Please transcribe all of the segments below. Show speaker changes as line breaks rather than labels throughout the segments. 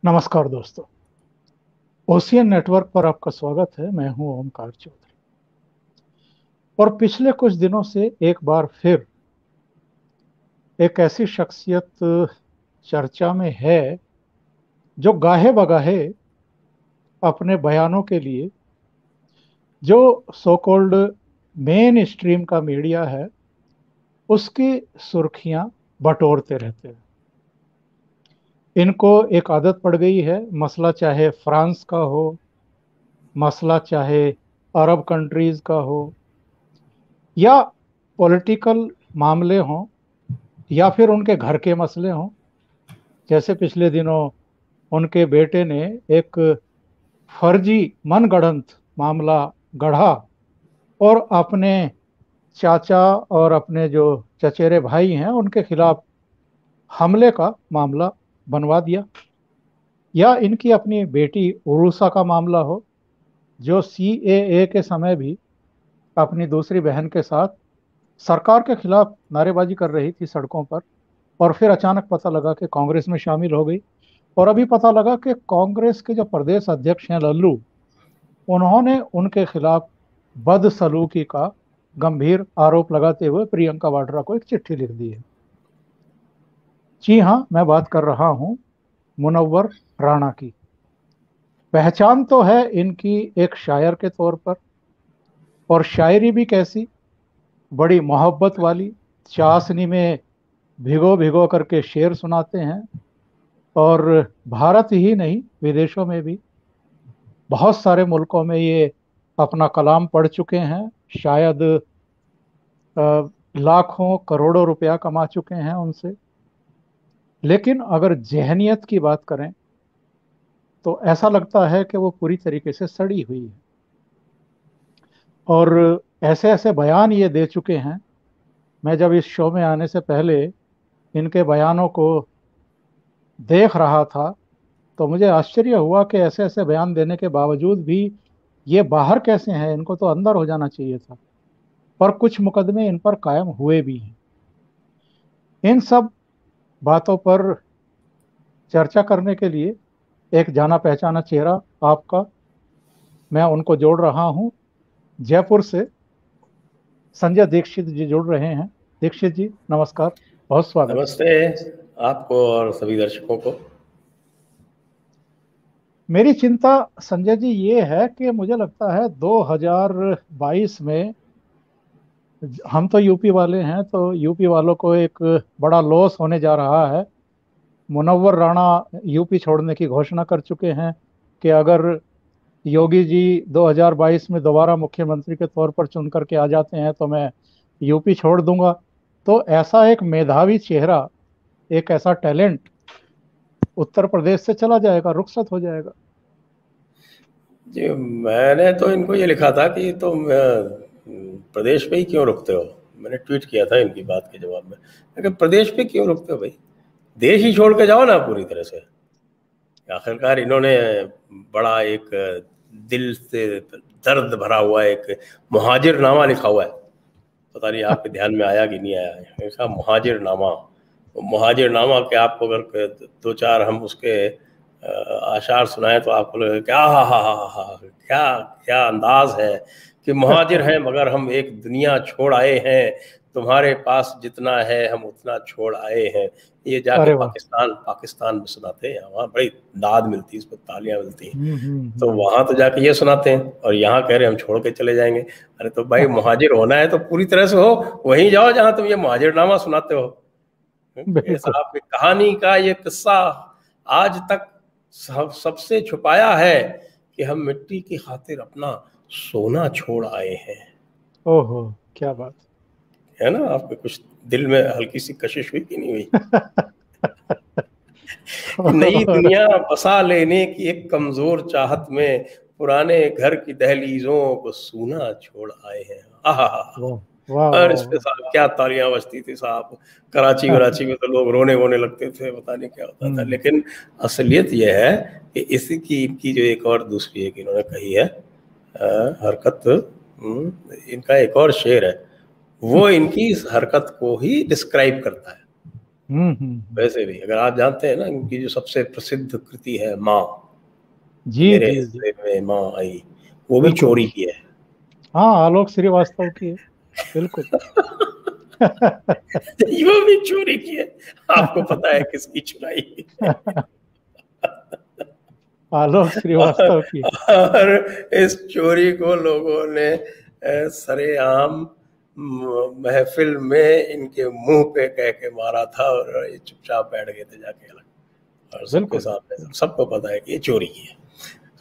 नमस्कार दोस्तों। Ocean network पर आपका स्वागत है। मैं हूं ओमकार चौधरी और पिछले कुछ दिनों से एक बार फिर एक ऐसी शख्सियत चर्चा में है जो गाहे बगाहे अपने बयानों के लिए जो सो कॉल्ड मेन स्ट्रीम का मीडिया है उसकी सुर्खियां बटोरते रहते हैं। इनको एक आदत पड़ गई है, मसला चाहे फ्रांस का हो, मसला चाहे अरब कंट्रीज का हो, या पॉलिटिकल मामले हों, या फिर उनके घर के मसले हों। जैसे पिछले दिनों उनके बेटे ने एक फर्जी मनगढ़ंत मामला गढ़ा और अपने चाचा और अपने जो चचेरे भाई हैं उनके खिलाफ हमले का मामला बनवा दिया। या इनकी अपनी बेटी उरूसा का मामला हो, जो सीएए के समय भी अपनी दूसरी बहन के साथ सरकार के खिलाफ नारेबाजी कर रही थी सड़कों पर, और फिर अचानक पता लगा कि कांग्रेस में शामिल हो गई। और अभी पता लगा कि कांग्रेस के जो प्रदेश अध्यक्ष हैं लल्लू, उन्होंने उनके खिलाफ बदसलूकी का गंभीर आरोप लगाते हुए प्रियंका वाड्रा को एक चिट्ठी लिख दी है। जी हाँ, मैं बात कर रहा हूँ मुनव्वर राणा की। पहचान तो है इनकी एक शायर के तौर पर, और शायरी भी कैसी, बड़ी मोहब्बत वाली। चाशनी में भिगो भिगो करके शेर सुनाते हैं, और भारत ही नहीं विदेशों में भी बहुत सारे मुल्कों में ये अपना कलाम पढ़ चुके हैं। शायद लाखों करोड़ों रुपया कमा चुके हैं उनसे। लेकिन अगर जहनियत की बात करें तो ऐसा लगता है कि वो पूरी तरीके से सड़ी हुई है। और ऐसे ऐसे बयान ये दे चुके हैं। मैं जब इस शो में आने से पहले इनके बयानों को देख रहा था तो मुझे आश्चर्य हुआ कि ऐसे ऐसे बयान देने के बावजूद भी ये बाहर कैसे हैं। इनको तो अंदर हो जाना चाहिए था। पर कुछ मुकदमे इन पर कायम हुए भी हैं। इन सब बातों पर चर्चा करने के लिए एक जाना पहचाना चेहरा आपका, मैं उनको जोड़ रहा हूं। जयपुर से संजय दीक्षित जी जुड़ रहे हैं। दीक्षित जी नमस्कार, बहुत स्वागत है।
नमस्ते आपको और सभी दर्शकों को।
मेरी चिंता संजय जी ये है कि मुझे लगता है 2022 में हम तो यूपी वाले हैं, तो यूपी वालों को एक बड़ा लॉस होने जा रहा है। मुनव्वर राणा यूपी छोड़ने की घोषणा कर चुके हैं कि अगर योगी जी 2022 में दोबारा मुख्यमंत्री के तौर पर चुन करके आ जाते हैं तो मैं यूपी छोड़ दूंगा। तो ऐसा एक मेधावी चेहरा, एक ऐसा टैलेंट उत्तर प्रदेश से चला जाएगा, रुखसत हो जाएगा।
जी, मैंने तो इनको ये लिखा था कि तुम प्रदेश पे ही क्यों रुकते हो। मैंने ट्वीट किया था इनकी बात के जवाब में, लेकिन प्रदेश पे क्यों रुकते हो भाई, देश ही छोड़ के जाओ ना पूरी तरह से। आखिरकार इन्होंने बड़ा एक दिल से दर्द भरा हुआ एक मुहाजिरनामा लिखा हुआ है। पता नहीं आपके ध्यान में आया कि नहीं आया है, ऐसा मुहाजिरनामा। मुहाजिरनामा के आपको अगर दो चार हम उसके आशार सुनाए तो आपको लगेगा क्या, हा, क्या क्या अंदाज है कि मुहाजिर हैं मगर हम एक दुनिया छोड़ आए हैं, तुम्हारे पास जितना है हम उतना छोड़ आए हैं। ये जाके
अरे वाह।
पाकिस्तान में सुनाते हैं, वहाँ बड़ी दाद मिलती है, इस पर तालियां मिलती हैं। तो
हम्म।
वहां तो जाके ये सुनाते हैं और यहाँ कह रहे हैं हम छोड़ के चले जाएंगे। अरे तो भाई मुहाजिर होना है तो पूरी तरह से हो, वहीं जाओ जहां तुम ये मुहाजिरनामा सुनाते हो। ये
बिल्कुल।
साहब की कहानी का ये किस्सा आज तक सबसे छुपाया है कि हम मिट्टी की खातिर अपना सोना छोड़ आए हैं।
ओहो, क्या बात।
है ना, आपके कुछ दिल में हल्की सी कशिश हुई कि नहीं हुई कि नई
और
दुनिया बसा लेने की एक कमजोर चाहत में पुराने घर की दहलीजों को सूना छोड़ आए हैं। आहा,
वाह वाह
और
वाह
इस पे साहब क्या तालियां बजती थी साहब। कराची
वाह।
कराची में तो लोग रोने वोने लगते थे, पता नहीं क्या होता था।
हम्म।
लेकिन असलियत यह है कि इसी की इनकी जो एक और दूसरी एक इन्होंने कही है हरकत। इनका एक और शेर है, वो इनकी इस हरकत को ही डिस्क्राइब करता है। वैसे भी अगर आप जानते हैं ना, इनकी जो सबसे प्रसिद्ध कृति है माँ,
जी
मेरे
जी जी,
हिस्से में माँ आई, वो भी
बिल्कुल।
चोरी की है।
हाँ, आलोक श्रीवास्तव की है, बिल्कुल।
वो भी चोरी की है। आपको पता है किसकी चुराई?
आलोक श्रीवास्तव की।
और इस चोरी को लोगों ने सरेआम महफिल में इनके मुंह पे कह के मारा था, और ये चुपचाप बैठ गए थे जाके अलग, और सबके
बिल्कुल
सामने सबको पता है कि ये चोरी की है।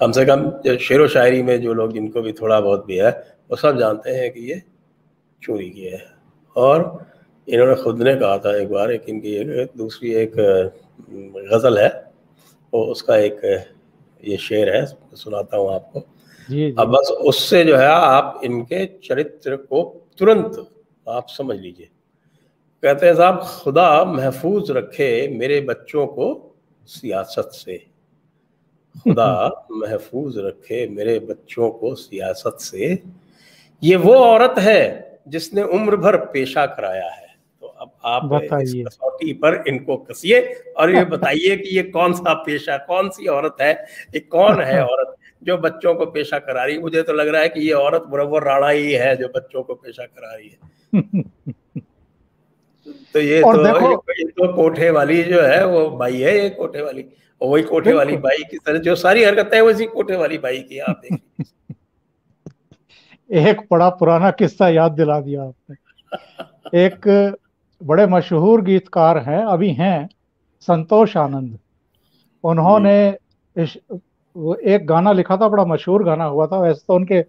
कम से कम शेरो शायरी में जो लोग, जिनको भी थोड़ा बहुत भी है, वो सब जानते हैं कि ये चोरी की है। और इन्होंने खुद ने कहा था एक बार, एक इनकी एक दूसरी एक गज़ल है, वो उसका एक ये शेर है, सुनाता हूँ आपको।
जी
अब
जी।
बस उससे जो है आप इनके चरित्र को तुरंत आप समझ लीजिए। कहते हैं साहब, खुदा महफूज रखे मेरे बच्चों को सियासत से, खुदा महफूज रखे मेरे बच्चों को सियासत से, ये वो औरत है जिसने उम्र भर पेशा कराया है। तो अब आप इस
बताइए।
कसौटी पर इनको कसिए और ये बताइए कि ये कौन सा पेशा, कौन सी औरत है, ये कौन है औरत जो बच्चों को पेशा करा रही है? मुझे तो लग रहा है कि ये औरत मुनव्वर राणा ही है जो बच्चों को पेशा करा रही है। तो
और देखो,
ये तो कोठे वाली जो है वो बाई है, ये कोठे वाली, और वही कोठे वाली
बिल्कुल।
बाई की तरह जो सारी हरकतें हैं वैसी कोठे वाली बाई की आप देख लीजिए।
एक बड़ा पुराना किस्सा याद दिला दिया आपने। एक बड़े मशहूर गीतकार हैं, अभी हैं, संतोष आनंद।
जी
उन्होंने वो एक गाना लिखा था, बड़ा मशहूर गाना हुआ था। वैसे तो उनके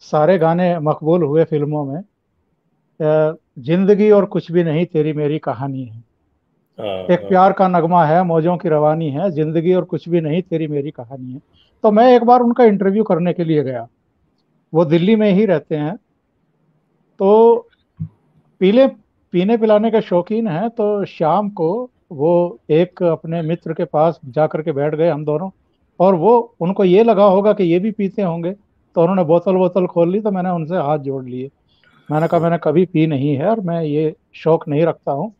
सारे गाने मकबूल हुए फिल्मों में। जिंदगी और कुछ भी नहीं तेरी मेरी कहानी है,
हाँ
एक
हाँ।
प्यार का नगमा है, मौजों की रवानी है, जिंदगी और कुछ भी नहीं तेरी मेरी कहानी है। तो मैं एक बार उनका इंटरव्यू करने के लिए गया। वो दिल्ली में ही रहते हैं। तो पीले पीने पिलाने के शौकीन हैं। तो शाम को वो एक अपने मित्र के पास जाकर के बैठ गए हम दोनों। और वो, उनको ये लगा होगा कि ये भी पीते होंगे, तो उन्होंने बोतल बोतल खोल ली। तो मैंने उनसे हाथ जोड़ लिए। मैंने कहा मैंने कभी पी नहीं है और मैं ये शौक नहीं रखता हूँ।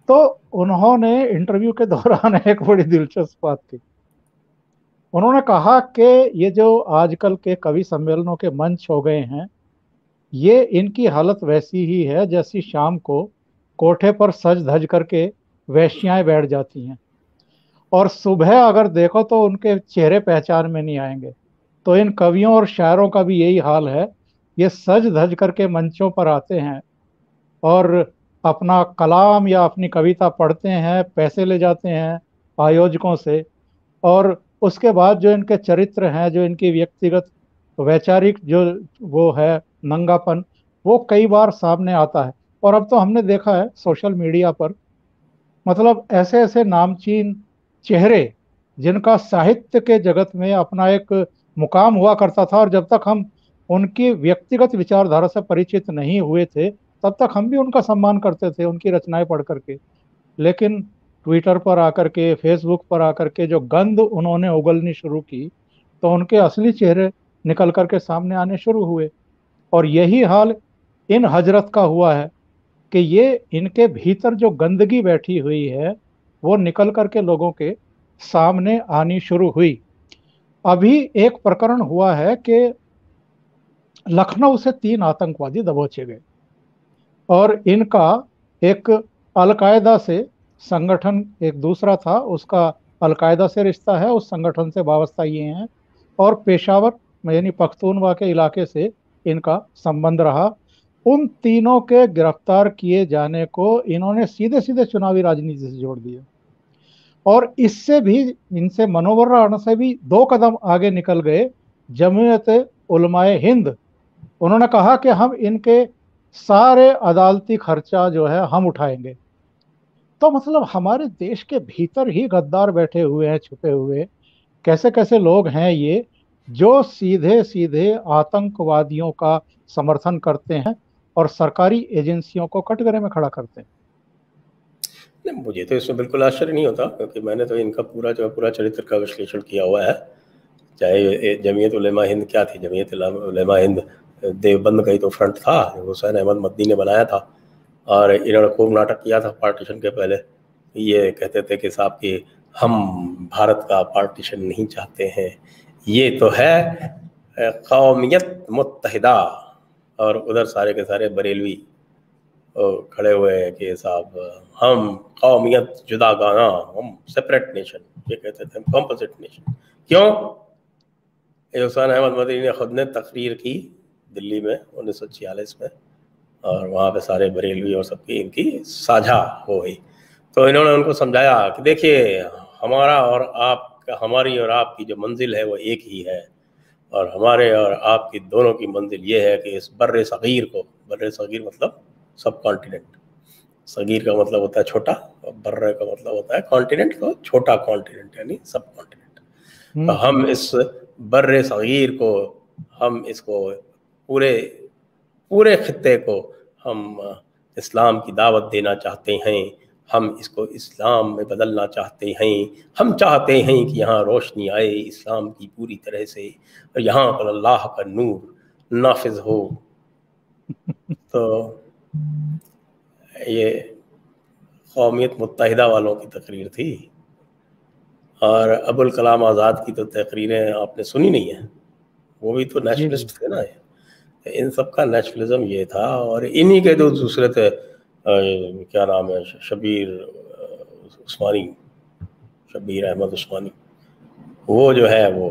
तो उन्होंने इंटरव्यू के दौरान एक बड़ी दिलचस्प बात की। उन्होंने कहा कि ये जो आजकल के कवि सम्मेलनों के मंच हो गए हैं, ये इनकी हालत वैसी ही है जैसी शाम को कोठे पर सज धज करके वेश्याएं बैठ जाती हैं, और सुबह अगर देखो तो उनके चेहरे पहचान में नहीं आएंगे। तो इन कवियों और शायरों का भी यही हाल है। ये सज धज करके मंचों पर आते हैं और अपना कलाम या अपनी कविता पढ़ते हैं, पैसे ले जाते हैं आयोजकों से। और उसके बाद जो इनके चरित्र हैं, जो इनकी व्यक्तिगत वैचारिक जो वो है नंगापन, वो कई बार सामने आता है। और अब तो हमने देखा है सोशल मीडिया पर, मतलब ऐसे ऐसे नामचीन चेहरे जिनका साहित्य के जगत में अपना एक मुकाम हुआ करता था, और जब तक हम उनकी व्यक्तिगत विचारधारा से परिचित नहीं हुए थे, तब तक हम भी उनका सम्मान करते थे उनकी रचनाएं पढ़ करके। लेकिन ट्विटर पर आकर के, फेसबुक पर आकर के जो गंद उन्होंने उगलनी शुरू की, तो उनके असली चेहरे निकल करके सामने आने शुरू हुए। और यही हाल इन हजरत का हुआ है कि ये इनके भीतर जो गंदगी बैठी हुई है, वो निकल करके लोगों के सामने आनी शुरू हुई। अभी एक प्रकरण हुआ है कि लखनऊ से 3 आतंकवादी दबोचे गए, और इनका एक अलकायदा से संगठन, एक दूसरा था उसका अलकायदा से रिश्ता है, उस संगठन से वाबस्ता ये हैं। और पेशावर यानी पख्तूनवा के इलाके से इनका संबंध रहा। उन तीनों के गिरफ्तार किए जाने को इन्होंने सीधे सीधे चुनावी राजनीति से जोड़ दिया। और इससे भी, इनसे मनोवर राणा से भी 2 कदम आगे निकल गए जमीयत उलमाए हिंद। उन्होंने कहा कि हम इनके सारे अदालती खर्चा जो है हम उठाएंगे। तो मतलब हमारे देश के भीतर ही गद्दार बैठे हुए हैं, छुपे हुए। कैसे कैसे लोग हैं ये, जो सीधे सीधे आतंकवादियों का समर्थन करते हैं और सरकारी एजेंसियों को कटघरे में खड़ा करते हैं।
नहीं, मुझे तो इसमें बिल्कुल आश्चर्य नहीं होता, क्योंकि मैंने तो इनका पूरा जो पूरा चरित्र का विश्लेषण किया हुआ है। चाहे जमीयत उलेमा हिंद क्या थी, जमीयत उलेमा हिंद देवबंद का ही तो फ्रंट था जो हुसैन अहमद मदनी ने बनाया था, और इन्होंने खूब नाटक किया था पार्टीशन के पहले। ये कहते थे कि साहब कि हम भारत का पार्टीशन नहीं चाहते हैं, ये तो है कौमियत मुत्तहिदा। और उधर सारे के सारे बरेलवी खड़े हुए हैं कि साहब हम कौमियत जुदागाना, हम सेपरेट नेशन, ये कहते थे हम कॉम्पोजिट नेशन। क्यों? हुसैन अहमद मदनी ने खुद ने तकरीर की दिल्ली में 1946 में, और वहाँ पे सारे बरेलवी और सबकी इनकी साझा हो गई। तो इन्होंने उनको समझाया कि देखिए हमारी और आपकी जो मंजिल है वो एक ही है, और हमारे और आपकी दोनों की मंजिल ये है कि इस बर्रे सगीर को, बर्रे सगीर मतलब सब कॉन्टिनेंट, सगीर का मतलब होता है छोटा और बर्रे का मतलब होता है कॉन्टिनेंट, तो छोटा कॉन्टिनेंट यानी सब कॉन्टिनेंट। तो हम इस बर्रे सगीर को, हम इसको पूरे पूरे खित्ते को हम इस्लाम की दावत देना चाहते हैं, हम इसको इस्लाम में बदलना चाहते हैं, हम चाहते हैं कि यहाँ रोशनी आए इस्लाम की पूरी तरह से, और यहाँ पर अल्लाह का नूर नाफिज हो। तो ये कौमियत मुत्तहिदा वालों की तकरीर थी। और अबुल कलाम आज़ाद की तो तकरीरें आपने सुनी नहीं है, वो भी तो नेशनलिस्ट थे ना। इन सब का नेशनलिज्म ये था। और इन्हीं के जो दूसरे थे क्या नाम है, शबीर उस्मानी, शबीर अहमद उस्मानी, वो जो है वो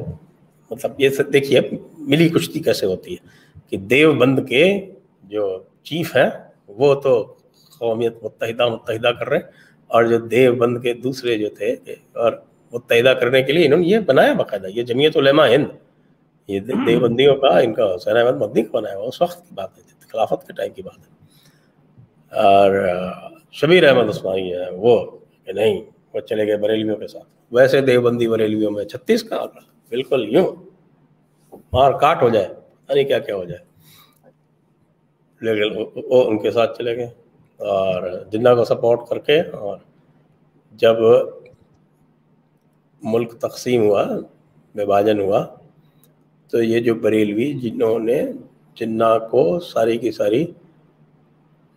मतलब ये सब देखिए मिली कुश्ती कैसे होती है कि देवबंद के जो चीफ हैं वो तो कौमियत मुत्तहिदा कर रहे हैं, और जो देवबंद के दूसरे जो थे, और मुत्तहिदा करने के लिए इन्होंने ये बनाया बाकायदा, ये जमीयत उलेमा हिंद, ये देवबंदियों का, इनका हुसैन अहमद मदनी का बनाया हुआ, उस वक्त की बात है, खिलाफत के टाइम की बात है। और शबीर अहमद उस्मानी है वो कि नहीं, वो चले गए बरेलवियों के साथ। वैसे देवबंदी बरेलवियों में 36 का आंकड़ा, बिल्कुल यूं मार काट हो जाए, पता नहीं क्या क्या हो जाए, लेकिन वो उनके साथ चले गए और जिन्ना को सपोर्ट करके। और जब मुल्क तकसीम हुआ, विभाजन हुआ, तो ये जो बरेलवी जिन्होंने जिन्ना को सारी की सारी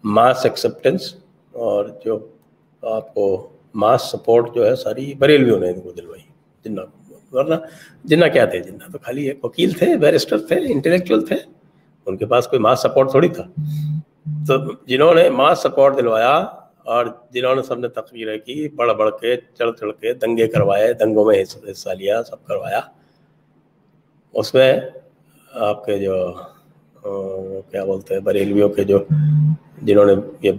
मास एक्सेप्टेंस और जो आपको मास सपोर्ट जो है सारी बरेलवियों ने इनको दिलवाई जिन्ना को। वरना जिन्ना क्या थे, जिन्ना तो खाली एक वकील थे, बैरिस्टर थे, इंटेलेक्चुअल थे, उनके पास कोई मास सपोर्ट थोड़ी था। तो जिन्होंने मास सपोर्ट दिलवाया और जिन्होंने सबने तकरीरें की, बढ़ बढ़ के चढ़ चढ़ के दंगे करवाए, दंगों में हिस्सा लिया, सब करवाया, उसमें आपके जो क्या बोलते हैं बरेलवियों के जो जिन्होंने ये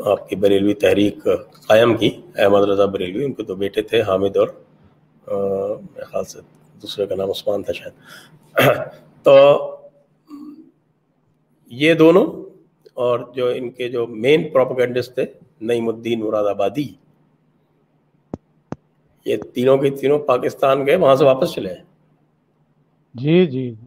आपकी बरेलवी तहरीक कायम की, अहमद रज़ा बरेलवी, उनके दो बेटे थे, हामिद और मेरे ख्याल से दूसरे का नाम उस्मान था शायद। तो ये दोनों, और जो इनके जो मेन प्रोपेगेंडिस्ट थे नईमुद्दीन मुरादाबादी, ये तीनों के तीनों पाकिस्तान गए, वहां से वापस चले।
जी जी।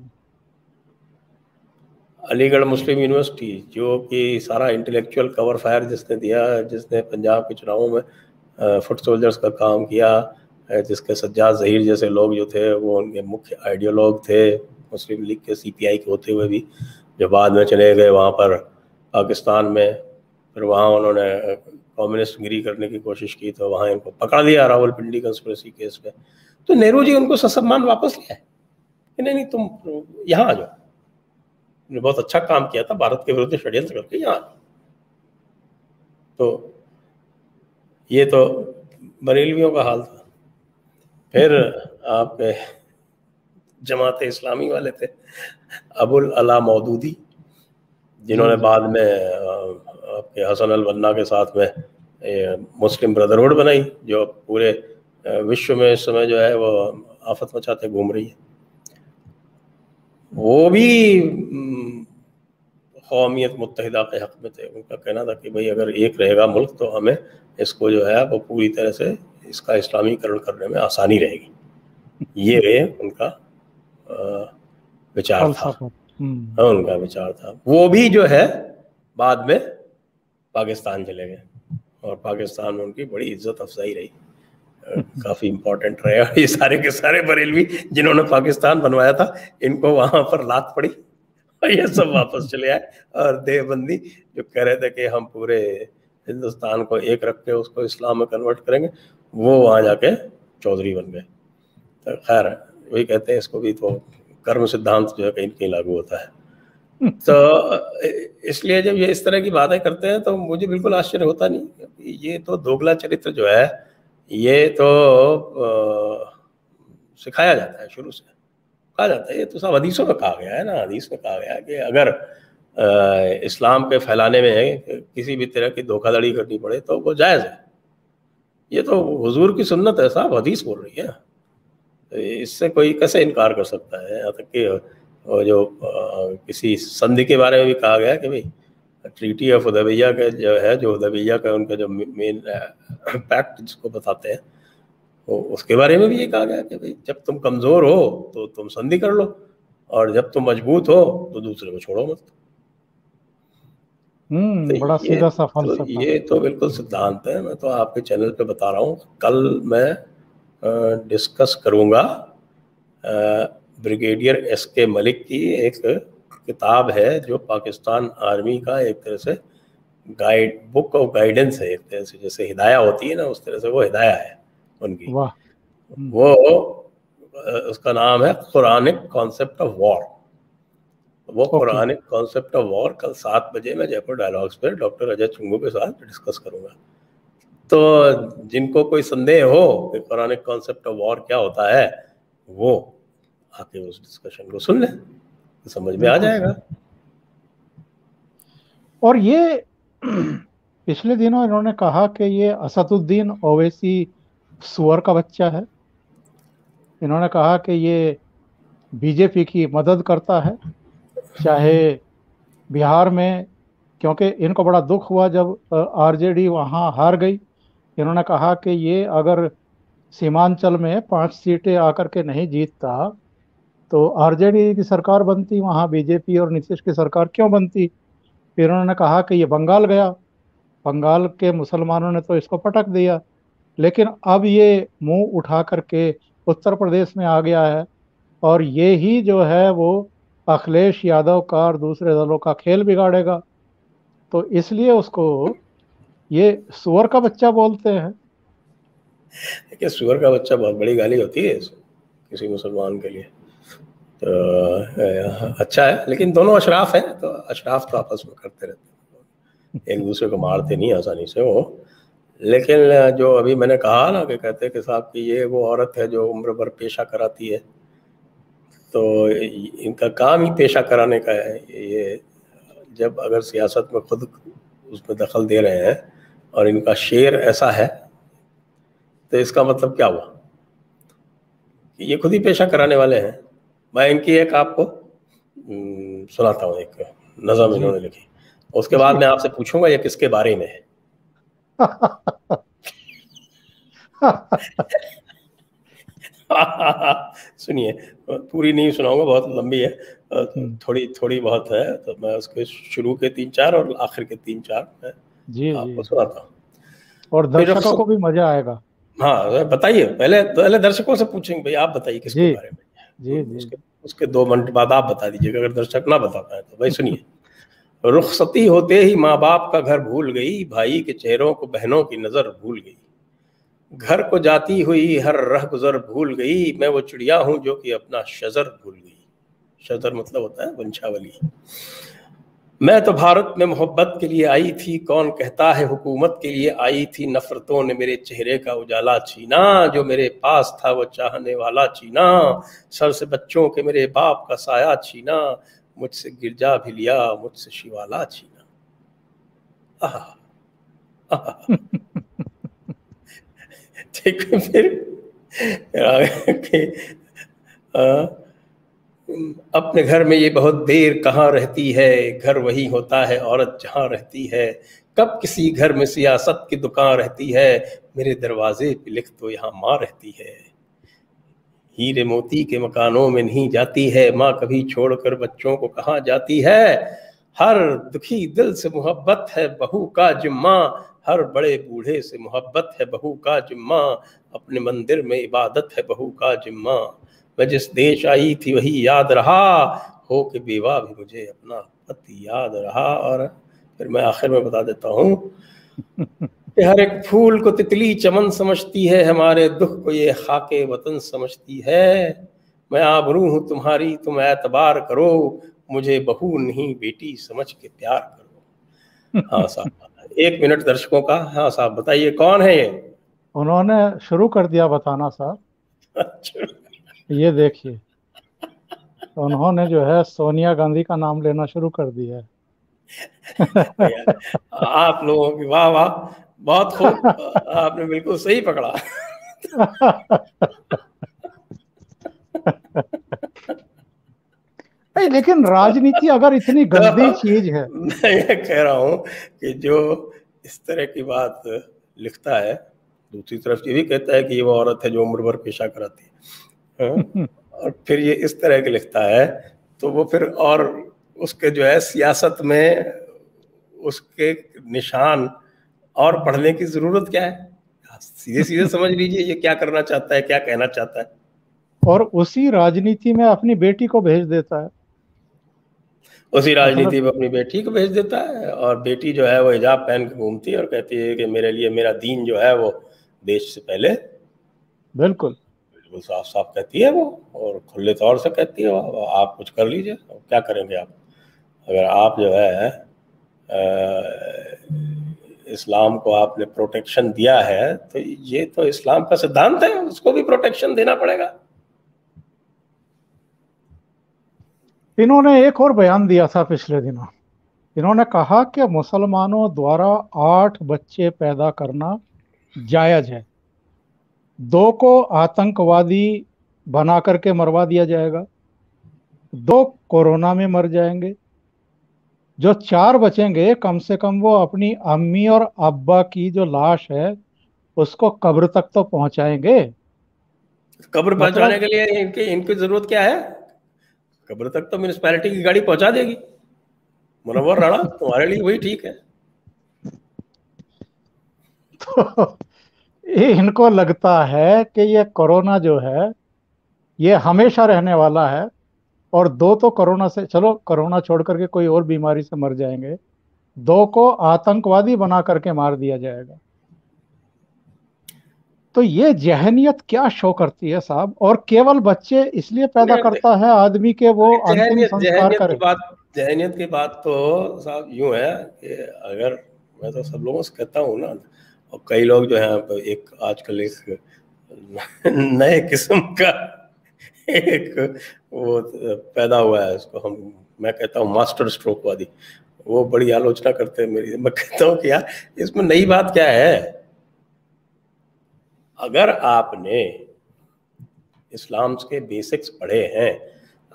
अलीगढ़
मुस्लिम यूनिवर्सिटी जो कि सारा इंटेलेक्चुअल कवर फायर जिसने दिया, जिसने पंजाब के चुनावों में फुट सोल्जर्स का काम किया, जिसके सज्जाद ज़हीर जैसे लोग जो थे वो उनके मुख्य आइडियोलॉग थे मुस्लिम लीग के, सीपीआई के होते हुए भी, जो बाद में चले गए वहाँ पर पाकिस्तान में, फिर वहाँ उन्होंने कम्युनिस्ट गिरी करने की कोशिश की, तो वहाँ इनको पकड़ लिया रावलपिंडी कंस्पिरेसी केस में। तो नेहरू जी उनको ससम्मान वापस लिया कि नहीं तुम यहाँ आ जाओ, ने बहुत अच्छा काम किया था भारत के विरुद्ध षड्यंत्र करके यहाँ। तो ये तो बरेलवियों का हाल था। फिर आपके जमात इस्लामी वाले थे अबुल अला मौदूदी, जिन्होंने बाद में आपके हसन अल बन्ना के साथ में मुस्लिम ब्रदरहुड बनाई, जो पूरे विश्व में इस समय जो है वो आफत मचाते घूम रही है। वो भी कौमियत मुत्तहिदा के हक में थे। उनका कहना था कि भाई अगर एक रहेगा मुल्क तो हमें इसको जो है वो पूरी तरह से इसका इस्लामीकरण करने में आसानी रहेगी। ये उनका विचार था। उनका विचार था। वो भी जो है बाद में पाकिस्तान चले गए और पाकिस्तान में उनकी बड़ी इज्जत अफजाई रही, काफ़ी इम्पोर्टेंट रहे। ये सारे के सारे बरेलवी जिन्होंने पाकिस्तान बनवाया था, इनको वहाँ पर लात पड़ी और ये सब वापस चले आए। और देवबंदी जो कह रहे थे कि हम पूरे हिंदुस्तान को एक रख के उसको इस्लाम में कन्वर्ट करेंगे, वो वहाँ जाके चौधरी बन गए। तो खैर वही कहते हैं इसको भी, तो कर्म सिद्धांत जो है कहीं कहीं लागू होता है। तो इसलिए जब ये इस तरह की बातें करते हैं तो मुझे बिल्कुल आश्चर्य होता नहीं। ये तो दोगला चरित्र जो है ये तो सिखाया जाता है, शुरू से कहा जाता है। ये तो सब हदीसों में कहा गया है ना, हदीस में कहा गया है कि अगर इस्लाम के फैलाने में किसी भी तरह की धोखाधड़ी करनी पड़े तो वो जायज़ है। ये तो हुजूर की सुन्नत है साहब, हदीस बोल रही है। इससे कोई कैसे इनकार कर सकता है। यहाँ तक कि जो किसी संधि के बारे में भी कहा गया कि भाई ट्रीटी ऑफ हुदैबिया का जो है, जो हुदैबिया का उनका जो मेन पैक्ट जिसको बताते हैं, तो उसके बारे में भी ये कहा गया कि भाई जब तुम कमज़ोर हो तो तुम संधि कर लो, और जब तुम मजबूत हो तो दूसरे को छोड़ो मत। तो
बड़ा सीधा सा फलसफा।
ये तो बिल्कुल सिद्धांत है। मैं तो आपके चैनल पे बता रहा हूँ, कल मैं डिस्कस करूँगा ब्रिगेडियर एस.के. मलिक की एक किताब है जो पाकिस्तान आर्मी का एक तरह से गाइड बुक ऑफ गाइडेंस है, एक तरह से जैसे हिदाया होती है ना, उस तरह से वो हिदाया है उनकी।
वाह।
वो उसका नाम है कुरानिक कॉन्सेप्ट ऑफ वॉर। वो कुरानिक कॉन्सेप्ट ऑफ वॉर कल 7 बजे मैं जयपुर डायलॉग्स पे डॉक्टर अजय चुंगू के साथ डिस्कस करूंगा। तो जिनको कोई संदेह हो कि कुरानिक कॉन्सेप्ट ऑफ वॉर क्या होता है, वो आके उस डिस्कशन को सुन लें तो समझ में आ जाएगा।
और ये पिछले दिनों इन्होंने कहा कि ये असदुद्दीन ओवैसी सुअर का बच्चा है। इन्होंने कहा कि ये बीजेपी की मदद करता है, चाहे बिहार में, क्योंकि इनको बड़ा दुख हुआ जब आरजेडी वहाँ हार गई। इन्होंने कहा कि ये अगर सीमांचल में 5 सीटें आकर के नहीं जीतता तो आरजेडी की सरकार बनती, वहाँ बीजेपी और नीतीश की सरकार क्यों बनती। फिर उन्होंने कहा कि ये बंगाल गया, बंगाल के मुसलमानों ने तो इसको पटक दिया, लेकिन अब ये मुंह उठा करके उत्तर प्रदेश में आ गया है, और ये ही जो है वो अखिलेश यादव का और दूसरे दलों का खेल बिगाड़ेगा। तो इसलिए उसको ये सुअर का बच्चा बोलते हैं।
देखिए, सुअर का बच्चा बहुत बड़ी गाली होती है किसी मुसलमान के लिए। तो अच्छा है, लेकिन दोनों अशराफ हैं, तो अशराफ तो आपस में करते रहते हैं, एक दूसरे को मारते नहीं आसानी से वो। लेकिन जो अभी मैंने कहा ना कि कहते हैं कि साहब कि ये वो औरत है जो उम्र भर पेशा कराती है, तो इनका काम ही पेशा कराने का है। ये जब अगर सियासत में खुद उसमें दखल दे रहे हैं और इनका शेर ऐसा है, तो इसका मतलब क्या हुआ कि ये खुद ही पेशा कराने वाले हैं। मैं इनकी एक आपको सुनाता हूँ, एक नज़म इन्होंने लिखी, उसके बाद मैं आपसे पूछूंगा ये किसके बारे में है। सुनिए, पूरी नहीं सुनाऊंगा, बहुत लंबी है, थोड़ी थोड़ी बहुत है, तो मैं उसके शुरू के 3-4 और आखिर के 3-4 मैं आपको सुनाता हूँ,
और दर्शकों को भी मजा आएगा।
हाँ बताइए, पहले दर्शकों से पूछेंगे भाई आप बताइए किसके बारे में।
जी।
उसके 2 मिनट बाद आप बता दीजिएगा अगर दर्शक ना बता पाए तो। भाई सुनिए। रुखसती होते ही माँ बाप का घर भूल गई, भाई के चेहरों को बहनों की नजर भूल गई, घर को जाती हुई हर रह गुजर भूल गई, मैं वो चिड़िया हूं जो कि अपना शजर भूल गई। शजर मतलब होता है वंशावली। मैं तो भारत में मोहब्बत के लिए आई थी, कौन कहता है हुकूमत के लिए आई थी, नफरतों ने मेरे चेहरे का उजाला छीना, जो मेरे पास था वो चाहने वाला छीना, सर से बच्चों के मेरे बाप का साया छीना, मुझसे गिरजा भी लिया मुझसे शिवाला छीना। ठीक है, फिर अपने घर में ये बहुत देर कहाँ रहती है, घर वही होता है औरत जहाँ रहती है, कब किसी घर में सियासत की दुकान रहती है, मेरे दरवाजे पे लिख तो यहाँ माँ रहती है, हीरे मोती के मकानों में नहीं जाती है माँ, कभी छोड़कर बच्चों को कहाँ जाती है, हर दुखी दिल से मोहब्बत है बहू का जिम्मा, हर बड़े बूढ़े से मोहब्बत है बहू का जिम्मा, अपने मंदिर में इबादत है बहू का जिम्मा, मैं जिस देश आई थी वही याद रहा, हो के बेवा भी मुझे अपना पति याद रहा। और फिर मैं आखिर में बता देता हूँ कि हर एक फूल को तितली चमन समझती है, हमारे दुख को ये खाके वतन समझती है। मैं आबरू हूँ तुम्हारी, तुम एतबार करो, मुझे बहू नहीं बेटी समझ के प्यार करो। हाँ साहब, 1 मिनट दर्शकों का। हाँ साहब बताइए कौन है ये?
उन्होंने शुरू कर दिया बताना साहब।
अच्छा।
ये देखिए, उन्होंने जो है सोनिया गांधी का नाम लेना शुरू कर दिया है।
भैया, आप लोगों की वाह वाह, बहुत खूब, आपने बिल्कुल सही पकड़ा।
नहीं, लेकिन राजनीति अगर इतनी गंदी
तो
चीज है।
मैं ये कह रहा हूँ कि जो इस तरह की बात लिखता है, दूसरी तरफ ये भी कहता है कि ये वो औरत है जो उम्र भर पेशा कराती है, हाँ? और फिर ये इस तरह के लिखता है, तो वो फिर और उसके जो है सियासत में उसके निशान और पढ़ने की जरूरत क्या है? सीधे सीधे समझ लीजिए ये क्या करना चाहता है, क्या कहना चाहता है।
और उसी राजनीति में अपनी बेटी को भेज देता है।
उसी
मतलब
राजनीति में अपनी बेटी को भेज देता है, और बेटी जो है वो हिजाब पहन के घूमती है और कहती है कि मेरे लिए मेरा दीन जो है वो देश से पहले।
बिल्कुल।
बिल्कुल साफ साफ कहती है वो, और खुले तौर से कहती है वो। आप कुछ कर लीजिए, क्या करेंगे आप? अगर आप जो है इस्लाम को आपने प्रोटेक्शन दिया है, तो ये तो इस्लाम का सिद्धांत है, उसको भी प्रोटेक्शन देना पड़ेगा।
इन्होंने एक और बयान दिया था पिछले दिनों। इन्होंने कहा कि मुसलमानों द्वारा 8 बच्चे पैदा करना जायज है, 2 को आतंकवादी बना करके मरवा दिया जाएगा, 2 कोरोना में मर जाएंगे, जो 4 बचेंगे कम से कम वो अपनी अम्मी और अब्बा की जो लाश है उसको कब्र तक तो पहुंचाएंगे।
कब्र पहुंचाने
मतलब
के लिए इनकी इनकी जरूरत क्या है? कब्र तक तो म्यूनिसपैलिटी की गाड़ी पहुंचा देगी। मुनव्वर राणा, तुम्हारे लिए वही ठीक है।
तो ये इनको लगता है कि ये कोरोना जो है ये हमेशा रहने वाला है, और 2 तो कोरोना से, चलो कोरोना छोड़ करके कोई और बीमारी से मर जाएंगे, 2 को आतंकवादी बना करके मार दिया जाएगा। तो ये जहनियत क्या शो करती है साहब? और केवल बच्चे इसलिए पैदा करता है आदमी के वो अंतिम
जहनियत
संस्कार
जहनियत की
करे।
बात जहनियत की बात तो साहब यूं है कि अगर, मैं तो सब लोगों से कहता हूँ ना, और कई लोग जो है, एक आजकल एक नए किस्म का एक वो पैदा हुआ है, उसको हम, मैं कहता हूँ मास्टर स्ट्रोक वादी। वो बड़ी आलोचना करते हैं मेरी। मैं कहता हूँ कि यार इसमें नई बात क्या है? अगर आपने इस्लाम के बेसिक्स पढ़े हैं,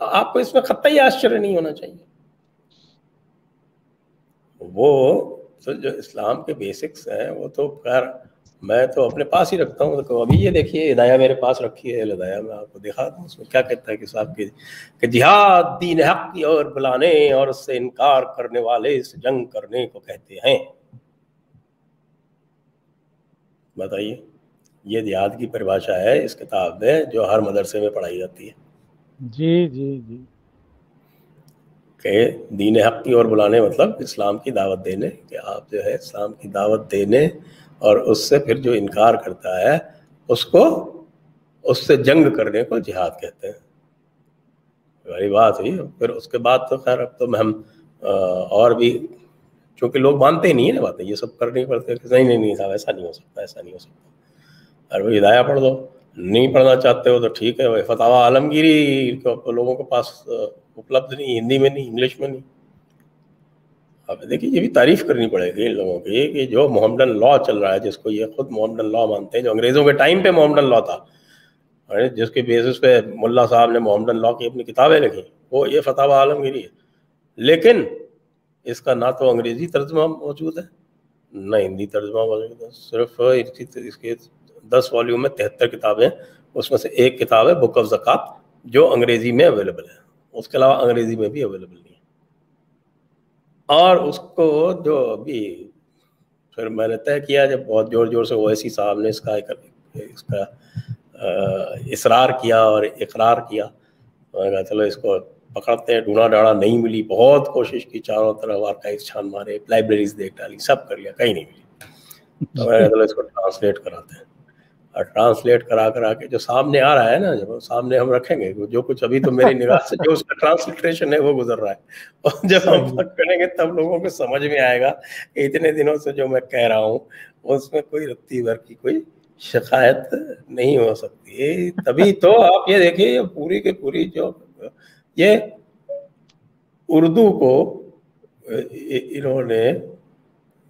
तो आपको इसमें कतई आश्चर्य नहीं होना चाहिए। वो तो जो इस्लाम के बेसिक्स हैं वो तो खैर मैं तो अपने पास ही रखता हूँ। तो अभी ये देखिए हिदाया मेरे पास रखी है, हिदाया मैं आपको दिखा दूँ, उसमें क्या कहता है कि साहब कि जिहाद दीन हक की ओर बुलाने और उससे इनकार करने वाले से जंग करने को कहते हैं। बताइए, ये जिहाद की परिभाषा है इस किताब में जो हर मदरसे में पढ़ाई जाती है
जी जी जी।
कि दीन हक की ओर बुलाने मतलब इस्लाम की दावत देने, कि आप जो है इस्लाम की दावत देने, और उससे फिर जो इनकार करता है उसको, उससे जंग करने को जिहाद कहते हैं। वही बात हुई। फिर उसके बाद तो खैर अब तो हम और भी, क्योंकि लोग मानते ही नहीं है ना बातें, ये सब करनी पड़ती है कि नहीं नहीं नहीं साहब ऐसा नहीं हो सकता, ऐसा नहीं हो सकता। अरे भाई हिदाया पढ़ दो, नहीं पढ़ना चाहते हो तो ठीक है भाई, फतावा आलमगीरी को लोगों के पास उपलब्ध नहीं, हिंदी में नहीं, इंग्लिश में नहीं। अब देखिए ये भी तारीफ करनी पड़ेगी इन लोगों की कि जो मोहम्मदन लॉ चल रहा है, जिसको ये खुद मोहम्मदन लॉ मानते हैं, जो अंग्रेजों के टाइम पे मोहम्मदन लॉ था, जिसके बेसिस पे मुल्ला साहब ने मोहम्मदन लॉ की अपनी किताबें लिखी, वो ये फतावा आलमगीरी है। लेकिन इसका ना तो अंग्रेजी तर्जमा मौजूद है, न हिंदी तर्जमा मौजूद है। सिर्फ इसके 10 वॉल्यूम में 73 किताबें, उसमें से एक किताब है बुक ऑफ ज़कात जो अंग्रेजी में अवेलेबल है, उसके अलावा अंग्रेजी में भी अवेलेबल नहीं है। और उसको जो अभी फिर मैंने तय किया, जब बहुत जोर जोर से ओवैसी साहब ने इसका इसरार किया और इकरार किया, तो मैंने कहा चलो इसको पकड़ते हैं। ढूंढा डाढ़ा नहीं मिली, बहुत कोशिश की, चारों तरफ आर्काइव छान मारे, लाइब्रेरीज देख डाली, सब कर लिया, कहीं नहीं मिली। तो मैंने चलो इसको ट्रांसलेट कराते हैं, और ट्रांसलेट करा करा के जो सामने आ रहा है ना, जब सामने हम रखेंगे जो कुछ अभी तो मेरी निगाह से जो उसका ट्रांसलिट्रेशन है वो गुजर रहा है, और जब हम
सही।
करेंगे तब लोगों को समझ में आएगा कि इतने दिनों से जो मैं कह रहा हूँ उसमें कोई रत्ती भर की कोई शिकायत नहीं हो सकती है। तभी तो आप ये देखिए, ये पूरी की पूरी जो ये उर्दू को इन्होंने,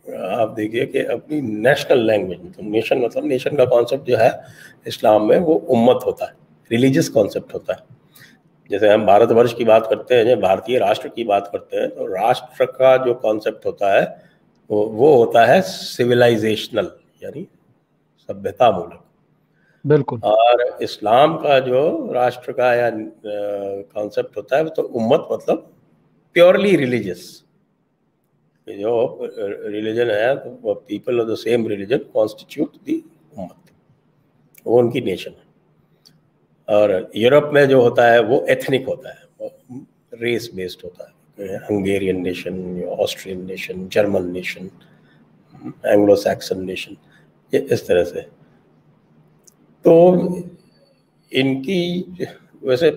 आप देखिए कि अपनी नेशनल लैंग्वेज, तो नेशन मतलब नेशन का कॉन्सेप्ट जो है इस्लाम में वो उम्मत होता है, रिलीजियस कॉन्सेप्ट होता है। जैसे हम भारतवर्ष की बात करते हैं, जब भारतीय राष्ट्र की बात करते हैं, तो राष्ट्र का जो कॉन्सेप्ट होता है वो होता है सिविलाइजेशनल, यानी सभ्यता मूलक।
बिल्कुल।
और इस्लाम का जो राष्ट्र का या कॉन्सेप्ट होता है तो उम्मत मतलब प्योरली रिलीजियस। जो रिलीजन है तो people of the same religion constitute the उम्मत, वो उनकी नेशन है। और यूरोप में जो होता है वो एथनिक होता है, वो रेस बेस्ड होता है, Hungarian nation, Austrian nation, German nation, Anglo Saxon nation, ये इस तरह से। तो इनकी वैसे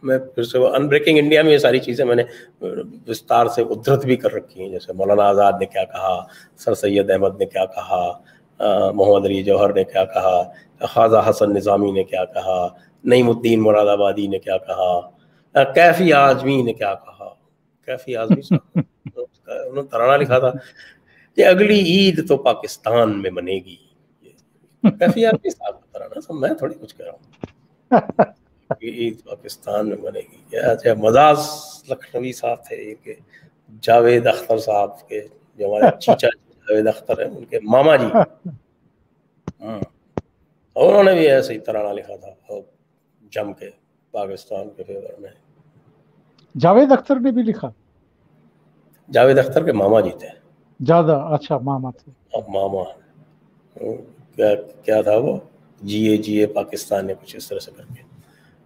मैं फिर से अनब्रेकिंग इंडिया में ये सारी चीज़ें मैंने विस्तार से उद्धृत भी कर रखी हैं, जैसे मौलाना आज़ाद ने क्या कहा, सर सैयद अहमद ने क्या कहा, मोहम्मद अली जौहर ने क्या कहा, ख्वाजा हसन निज़ामी ने क्या कहा, नईमुद्दीन मुरादाबादी ने क्या कहा, कैफी आज़मी ने क्या कहा। कैफी आज़मी साहब उन्होंने तराना लिखा था कि अगली ईद तो पाकिस्तान में बनेगी। कैफी आज़मी साहब का तराना, सब मैं थोड़ी कुछ कह रहा हूँ। ईद पाकिस्तान में बनेगी क्या। अच्छा, मजाज लखनवी साहब थे इनके, जावेद अख्तर साहब के, जो हमारे चीचा जावेद अख्तर है उनके मामा जी, और उन्होंने भी ऐसे ही तराना लिखा था और जम के पाकिस्तान के फेवर में।
जावेद अख्तर ने भी लिखा?
जावेद अख्तर के मामा जी थे।
ज्यादा अच्छा मामा थे।
अब मामा क्या क्या था वो, जिए जिए पाकिस्तान ने, कुछ इस तरह से करके।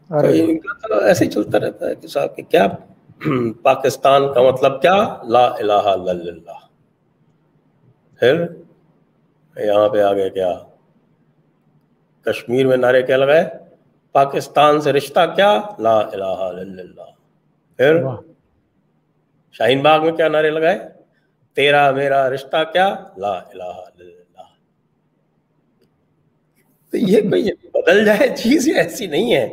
तो
अरे वाह।
इनका तो ऐसे ही चलता रहता है कि साहब कि क्या पाकिस्तान का मतलब क्या, ला इलाहा इल्लल्लाह। फिर यहाँ पे आगे क्या, कश्मीर में नारे क्या लगाए, पाकिस्तान से रिश्ता क्या, ला इलाहा इल्लल्लाह। फिर
वाह।
शाहीन बाग में क्या नारे लगाए, तेरा मेरा रिश्ता क्या, ला इलाहा इल्लल्लाह। तो ये कोई बदल जाए चीज ऐसी नहीं है,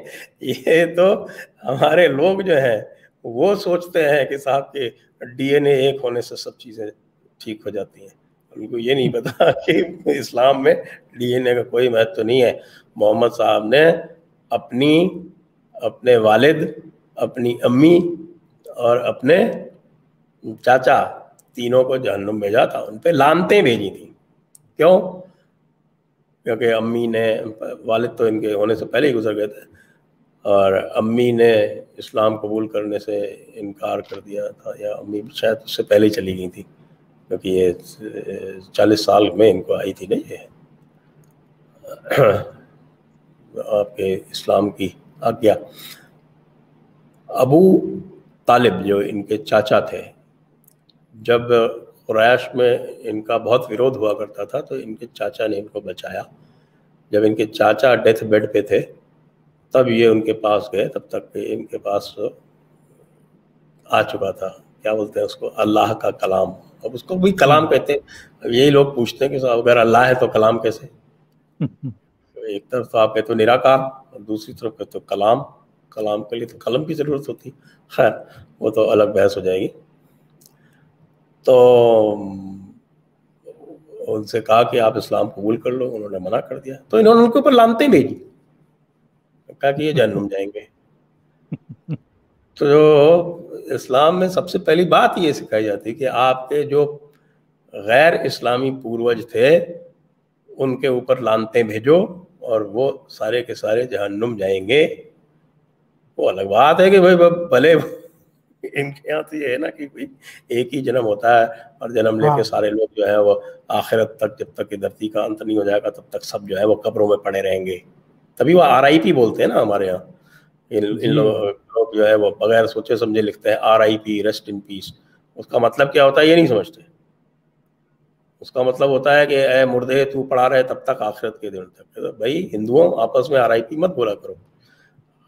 ये तो हमारे लोग जो है वो सोचते हैं कि साहब के डीएनए एक होने से सब चीजें ठीक हो जाती हैं। उनको ये नहीं पता कि इस्लाम में डीएनए का कोई महत्व नहीं है। मोहम्मद साहब ने अपनी, अपने वालिद, अपनी अम्मी और अपने चाचा, तीनों को जहन्नुम भेजा था, उन पे लानतें भेजी थी। क्यों? क्योंकि अम्मी ने, वालिद तो इनके होने से पहले ही गुजर गए थे, और अम्मी ने इस्लाम कबूल करने से इनकार कर दिया था, या अम्मी शायद उससे पहले ही चली गई थी, क्योंकि ये 40 साल में इनको आई थी ना ये आपके इस्लाम की आज्ञा। अबू तालिब जो इनके चाचा थे, जब कुरैश में इनका बहुत विरोध हुआ करता था तो इनके चाचा ने इनको बचाया। जब इनके चाचा डेथ बेड पे थे तब ये उनके पास गए, तब तक इनके पास आ चुका था, क्या बोलते हैं उसको, अल्लाह का कलाम। अब उसको भी कलाम कहते हैं। अब यही लोग पूछते हैं कि साहब अगर अल्लाह है तो कलाम कैसे। तो एक तरफ तो आप कहते हो निराकार, और दूसरी तरफ कहते हो कलाम। कलाम के लिए तो कलम की ज़रूरत होती। खैर वो तो अलग बहस हो जाएगी। तो उनसे कहा कि आप इस्लाम कबूल कर लो, उन्होंने मना कर दिया। तो इन्होंने उनके ऊपर लानतें भेजी, कहा कि ये जहन्नुम जाएंगे। तो इस्लाम में सबसे पहली बात ये सिखाई जाती है कि आपके जो गैर इस्लामी पूर्वज थे उनके ऊपर लानतें भेजो और वो सारे के सारे जहन्नुम जाएंगे। वो अलग बात है कि भाई भले इनके यहाँ तो ये है ना कि भाई एक ही जन्म होता है, और जन्म लेके
हाँ
सारे लोग जो है वो आखिरत तक, जब तक धरती का अंत नहीं हो जाएगा तब तक सब जो है वो कब्रों में पड़े रहेंगे। तभी वो RIP बोलते हैं ना हमारे यहाँ। इन
जी।
लोग जो है वो बगैर सोचे समझे लिखते हैं RIP, रेस्ट इन पीस। उसका मतलब क्या होता है ये नहीं समझते। उसका मतलब होता है कि ए मुर्दे तू पड़ा रहे तब तक, आखिरत के दिन तक। तो भाई हिंदुओं, आपस में RIP मत बोला करो।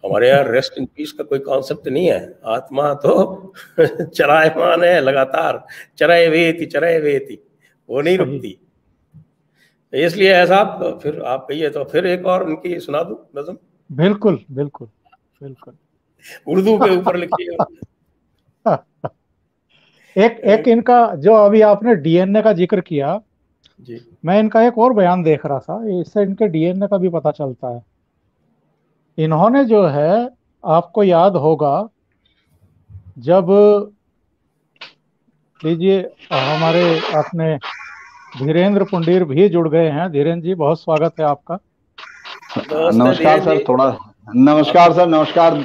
हमारे यहाँ रेस्ट इन पीस का कोई कॉन्सेप्ट नहीं है। आत्मा तो चरायमान है, लगातार चराए वेती, वो नहीं
सही।
रुकती। इसलिए ऐसा, फिर आप कहिए तो फिर एक और उनकी सुना दूं नज़म।
बिल्कुल बिल्कुल बिल्कुल।
उर्दू के ऊपर लिखी है।
एक एक इनका, जो अभी आपने DNA का जिक्र किया,
जी
मैं इनका एक और बयान देख रहा था, इससे इनके DNA का भी पता चलता है। इन्होंने जो है, आपको याद होगा, जब लीजिए हमारे अपने धीरेन्द्र पुंडीर भी जुड़ गए हैं। धीरेन्द्र जी, बहुत स्वागत है आपका।
नमस्ते
नमस्कार
धीरेन्द्र
सर,
जी।
थोड़ा नमस्कार सर, नमस्कार।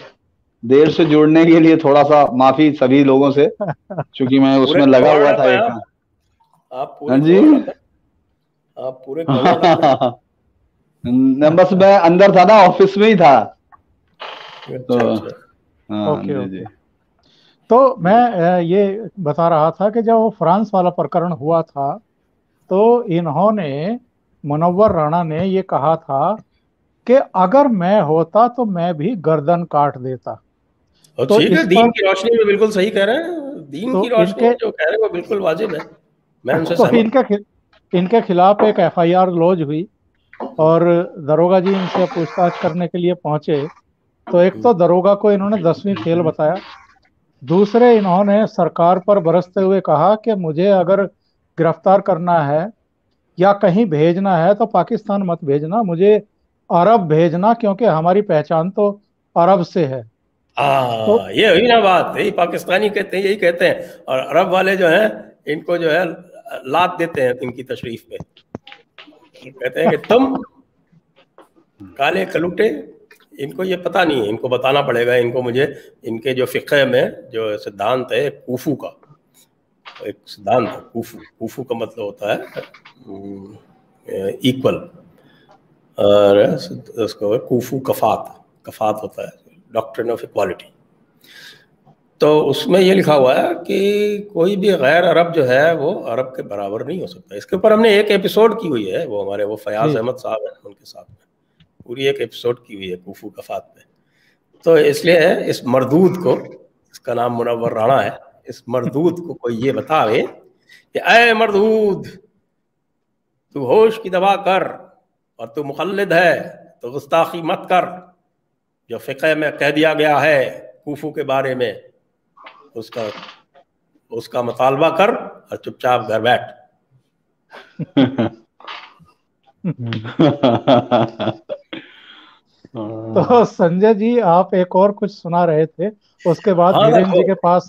देर से जुड़ने के लिए थोड़ा सा माफी सभी लोगों से, क्योंकि मैं
पूरे
उसमें लगा हुआ
गवर्नर
था
में
एक।
आप
हाँ
पूरे
जी।
गवर्नर में, आप पूरे गवर्नर में।
बस मैं अंदर था ना, ऑफिस में ही था। तो
अच्छा अच्छा।
हाँ
ओके
जी
ओके।
जी।
तो मैं ये बता रहा था कि जब वो फ्रांस वाला प्रकरण हुआ था, तो इन्होंने, मुनव्वर राणा ने ये कहा था कि अगर मैं होता तो मैं भी गर्दन काट देता।
और
तो
ठीक है,
इस
दीन
पर,
की रोशनी में बिल्कुल सही कह रहे हैं। दीन
तो
की रोशनी
इनके
में जो कह रहे हैं वो बिल्कुल वाजिब है। मैं उनसे
तो
सहमत
इनके खिलाफ एक FIR लॉन्च हुई, और दरोगा जी इनसे पूछताछ करने के लिए पहुंचे। तो एक
हूँ।
तो दरोगा को इन्होंने 10वीं फेल बताया। दूसरे, इन्होंने सरकार पर बरसते हुए कहा कि मुझे अगर गिरफ्तार करना है या कहीं भेजना है तो पाकिस्तान मत भेजना, मुझे अरब भेजना, क्योंकि हमारी पहचान तो अरब से है। तो
ये हुई ना बात। यही पाकिस्तानी कहते हैं, यही कहते हैं। और अरब वाले जो हैं, इनको जो है लात देते हैं इनकी तशरीफ पे। कहते हैं कि तुम काले कलूटे, इनको ये पता नहीं है, इनको बताना पड़ेगा इनको मुझे। इनके जो फ़िक़्ह में जो सिद्धांत है कूफू का, एक सिद्धांत है कूफू। कूफू का मतलब होता है इक्वल, और उसको कूफू कफात, कफात होता है डॉक्ट्रिन ऑफ इक्वालिटी। तो उसमें ये लिखा हुआ है कि कोई भी गैर अरब जो है वो अरब के बराबर नहीं हो सकता। इसके ऊपर हमने एक एपिसोड की हुई है, वो हमारे वो फयाज
जी,
अहमद साहब हैं, उनके साथ में पूरी एक एपिसोड की हुई है कूफू कफात पे। तो इसलिए इस मरदूद को, इसका नाम मुनव्वर राणा है, इस मरदूद को कोई ये बतावे कि अय मरदूद, तू होश की दवा कर, और तू मुखल्लिद है तो गुस्ताखी मत कर। जो फ़िक़्ह में कह दिया गया है कूफू के बारे में, उसका मुतालबा कर और चुपचाप घर बैठ।
तो संजय जी, आप एक और कुछ सुना रहे थे, उसके बाद
हाँ देखो,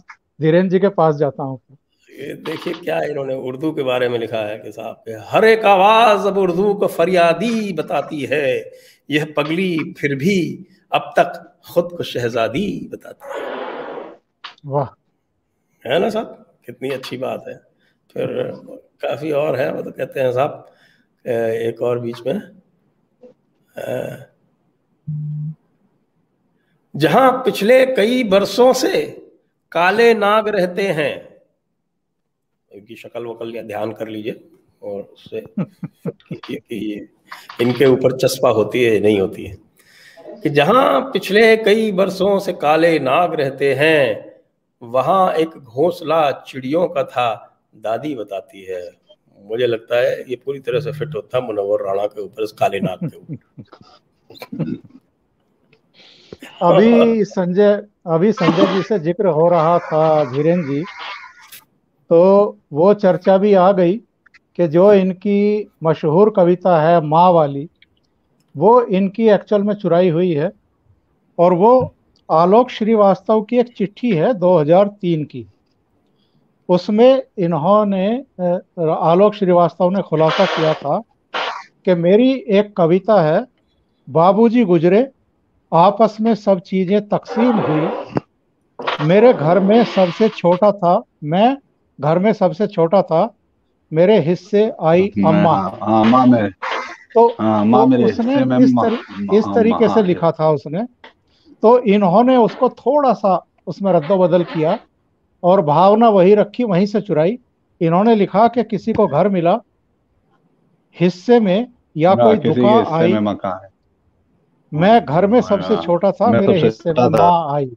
धीरेन्द्र जी के पास जाता हूँ।
ये देखिए क्या इन्होंने उर्दू के बारे में लिखा है कि साहब के हर एक आवाज अब उर्दू को फरियादी बताती है, यह पगली फिर भी अब तक खुद को शहजादी बताती है।
वाह।
है ना साहब, कितनी अच्छी बात है। फिर काफी और है, वो तो कहते हैं साहब एक और बीच में, जहां पिछले कई बरसों से काले नाग रहते हैं, इनकी शक्ल वकल या ध्यान कर लीजिए और उससे फिट कीजिए कि ये इनके ऊपर चस्पा होती है नहीं होती है। कि जहां पिछले कई बरसों से काले नाग रहते हैं, वहां एक घोंसला चिड़ियों का था, दादी बताती है। मुझे लगता है ये पूरी तरह से फिट होता है मुनव्वर राणा के ऊपर, इस काले नाग के ऊपर।
अभी संजय जी से जिक्र हो रहा था धीरेन्द्र जी, तो वो चर्चा भी आ गई कि जो इनकी मशहूर कविता है माँ वाली, वो इनकी एक्चुअल में चुराई हुई है। और वो आलोक श्रीवास्तव की एक चिट्ठी है 2003 की। उसमें इन्होंने, आलोक श्रीवास्तव ने खुलासा किया था कि मेरी एक कविता है, बाबूजी गुजरे, आपस में सब चीजें तकसीम हुई, मेरे घर में सबसे छोटा था मैं, घर में सबसे छोटा था, मेरे हिस्से आई अम्मा।
हाँ माँ मेरे,
तो
हाँ
तो
माँ मेरे
उसने
हिस्से में
इस तरीके से लिखा था उसने। तो इन्होंने उसको थोड़ा सा उसमें रद्दोबदल किया और भावना वही रखी, वहीं से चुराई। इन्होंने लिखा कि किसी को घर मिला हिस्से में या कोई
किसी
दुआ
के हिस्से
आई।
में मकान है।
मैं घर में सबसे
हाँ,
छोटा था,
मैं
मेरे
सबसे
हिस्से में
छोटा था,
माँ आई।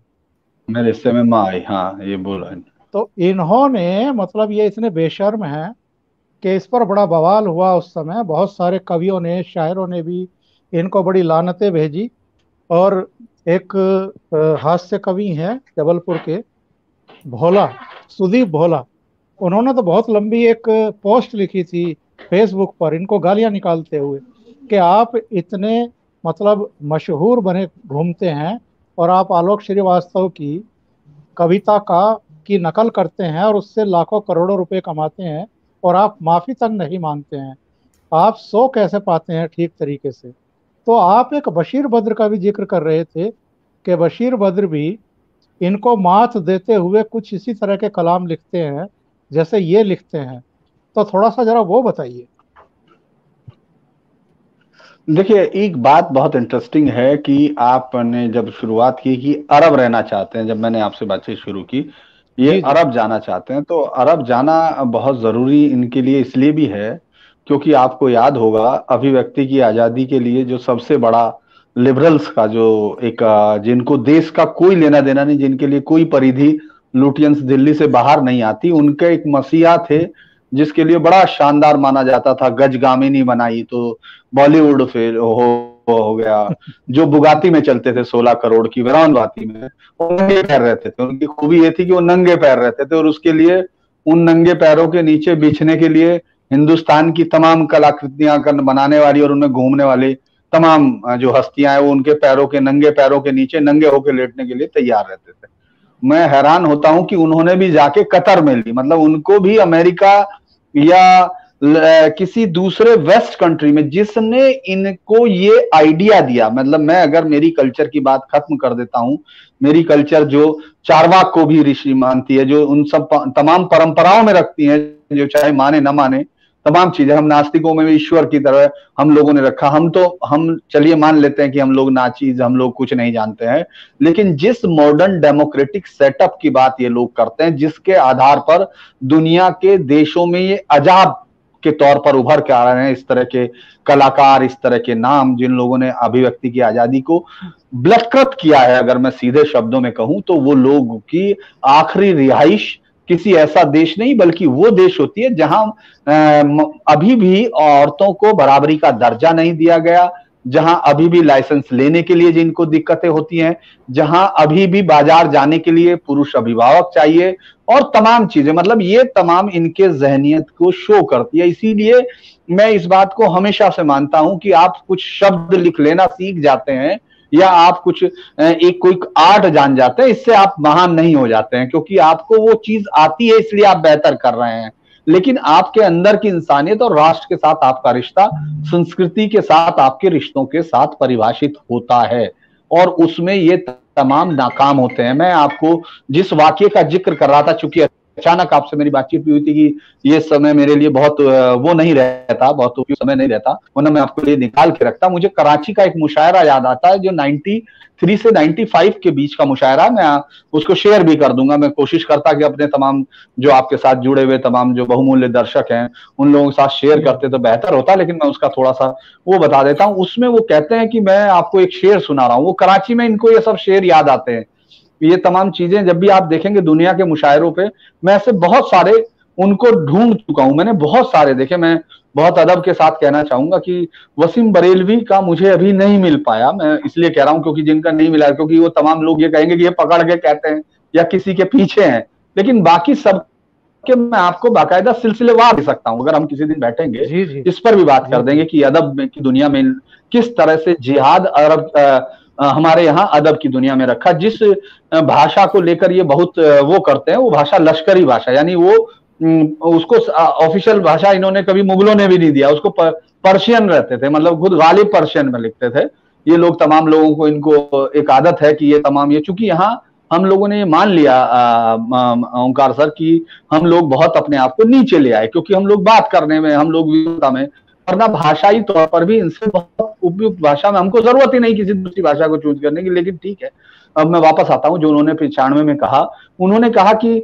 मेरे हिस्से में माँ आई। हाँ, ये बोला है।
तो इन्होंने मतलब ये इतने बेशर्म हैं कि इस पर बड़ा बवाल हुआ उस समय। बहुत सारे कवियों ने, शायरों ने भी इनको बड़ी लानतें भेजी। और एक हास्य कवि हैं जबलपुर के, भोला, सुदीप भोला, उन्होंने तो बहुत लंबी एक पोस्ट लिखी थी फेसबुक पर इनको गालियां निकालते हुए कि आप इतने मतलब मशहूर बने घूमते हैं और आप आलोक श्रीवास्तव की कविता का की नकल करते हैं और उससे लाखों करोड़ों रुपए कमाते हैं, और आप माफी तक नहीं मांगते हैं। आप सो कैसे पाते हैं ठीक तरीके से। तो आप एक बशीर बद्र का भी जिक्र कर रहे थे कि बशीर बद्र भी इनको मात देते हुए कुछ इसी तरह के कलाम लिखते हैं जैसे ये लिखते हैं। तो थोड़ा सा जरा वो बताइए।
देखिए, एक बात बहुत इंटरेस्टिंग है कि आपने जब शुरुआत की कि अरब रहना चाहते हैं, जब मैंने आपसे बातचीत शुरू की, ये
जी जी।
अरब जाना चाहते हैं, तो अरब जाना बहुत जरूरी इनके लिए इसलिए भी है क्योंकि आपको याद होगा अभिव्यक्ति की आजादी के लिए जो सबसे बड़ा लिबरल्स का जो एक जिनको देश का कोई लेना देना नहीं, जिनके लिए कोई परिधि लुटियंस दिल्ली से बाहर नहीं आती, उनके एक मसीहा थे जिसके लिए बड़ा शानदार माना जाता था, गजगामिनी बनाई तो बॉलीवुड फिर हो गया, जो बुगाती में चलते थे 16 करोड़ की वेरॉन बुगाती में, वो नंगे पैर रहते थे। उनकी खूबी ये थी कि वो नंगे पैर रहते थे और उसके लिए उन नंगे पैरों के नीचे बिछने के लिए हिंदुस्तान की तमाम कलाकृतियां बनाने वाली और उनमें घूमने वाली तमाम जो हस्तियां हैं वो उनके पैरों के नंगे पैरों के नीचे नंगे होकर लेटने के लिए तैयार रहते थे। मैं हैरान होता हूं कि उन्होंने भी जाके कतर में ली, मतलब उनको भी अमेरिका या किसी दूसरे वेस्ट कंट्री में जिसने इनको ये आइडिया दिया, मतलब मैं अगर मेरी कल्चर की बात खत्म कर देता हूं, मेरी कल्चर जो चारवाक को भी ऋषि मानती है, जो उन सब तमाम परंपराओं में रखती है, जो चाहे माने न माने तमाम चीजें, हम नास्तिकों में भी ईश्वर की तरह हम लोगों ने रखा। हम चलिए मान लेते हैं कि हम लोग नाचीज, हम लोग कुछ नहीं जानते हैं, लेकिन जिस मॉडर्न डेमोक्रेटिक सेटअप की बात ये लोग करते हैं, जिसके आधार पर दुनिया के देशों में ये अजाब के तौर पर उभर के आ रहे हैं इस तरह के कलाकार, इस तरह के नाम, जिन लोगों ने अभिव्यक्ति की आजादी को बलत्कृत किया है, अगर मैं सीधे शब्दों में कहूं तो वो लोग की आखिरी रिहाइश किसी ऐसा देश नहीं बल्कि वो देश होती है जहां अभी भी औरतों को बराबरी का दर्जा नहीं दिया गया, जहां अभी भी लाइसेंस लेने के लिए जिनको दिक्कतें होती हैं, जहां अभी भी बाजार जाने के लिए पुरुष अभिभावक चाहिए और तमाम चीजें, मतलब ये तमाम इनके जहनियत को शो करती है। इसीलिए मैं इस बात को हमेशा से मानता हूं कि आप कुछ शब्द लिख लेना सीख जाते हैं या आप कुछ एक कोई आर्ट जान जाते हैं, इससे आप महान नहीं हो जाते हैं, क्योंकि आपको वो चीज आती है इसलिए आप बेहतर कर रहे हैं। लेकिन आपके अंदर की इंसानियत और राष्ट्र के साथ आपका रिश्ता, संस्कृति के साथ आपके रिश्तों के साथ परिभाषित होता है और उसमें ये तमाम नाकाम होते हैं। मैं आपको जिस वाक्य का जिक्र कर रहा था, चूंकि अचानक आपसे मेरी बातचीत भी हुई थी कि ये समय मेरे लिए बहुत वो नहीं रहता, बहुत उपयुक्त समय नहीं रहता, वरना मैं आपको लिए निकाल के रखता। मुझे कराची का एक मुशायरा याद आता है जो 93 से 95 के बीच का मुशायरा, मैं उसको शेयर भी कर दूंगा। मैं कोशिश करता कि अपने तमाम जो आपके साथ जुड़े हुए तमाम जो बहुमूल्य दर्शक हैं उन लोगों के साथ शेयर करते तो बेहतर होता, लेकिन मैं उसका थोड़ा सा वो बता देता हूं। उसमें वो कहते हैं कि मैं आपको एक शेर सुना रहा हूं, वो कराची में इनको ये सब शेर याद आते हैं। ये तमाम चीजें जब भी आप देखेंगे दुनिया के मुशायरों पे, मैं ऐसे बहुत सारे उनको ढूंढ चुका हूं, मैंने बहुत सारे देखे। मैं बहुत अदब के साथ कहना चाहूंगा कि वसीम बरेलवी का मुझे अभी नहीं मिल पाया, मैं इसलिए कह रहा हूं क्योंकि जिनका नहीं मिला, क्योंकि वो तमाम लोग ये कहेंगे कि ये पकड़ के कहते हैं या किसी के पीछे हैं, लेकिन बाकी सब के मैं आपको बाकायदा सिलसिलेवार दे सकता हूं। अगर हम किसी दिन बैठेंगे
जी जी
इस पर भी बात कर
जी
देंगे कि अदब की दुनिया में किस तरह से जिहाद अरब हमारे यहाँ अदब की दुनिया में रखा। जिस भाषा को लेकर ये बहुत वो करते हैं, वो भाषा लश्करी भाषा, यानी वो उसको ऑफिशियल भाषा इन्होंने कभी मुगलों ने भी नहीं दिया, उसको पर्शियन रहते थे, मतलब खुद गालिब पर्शियन में लिखते थे ये लोग। तमाम लोगों को इनको एक आदत है कि ये तमाम, ये चूंकि यहाँ हम लोगों ने मान लिया ओंकार सर कि हम लोग बहुत अपने आप को नीचे ले आए, क्योंकि हम लोग बात करने में, हम लोग विविधता में, वरना भाषाई तौर पर भी इनसे बहुत उपयुक्त भाषा में हमको जरूरत ही नहीं किसी दूसरी भाषा को चूज करने की। लेकिन ठीक है, अब मैं वापस आता हूं जो उन्होंने 95 में कहा। उन्होंने कहा कि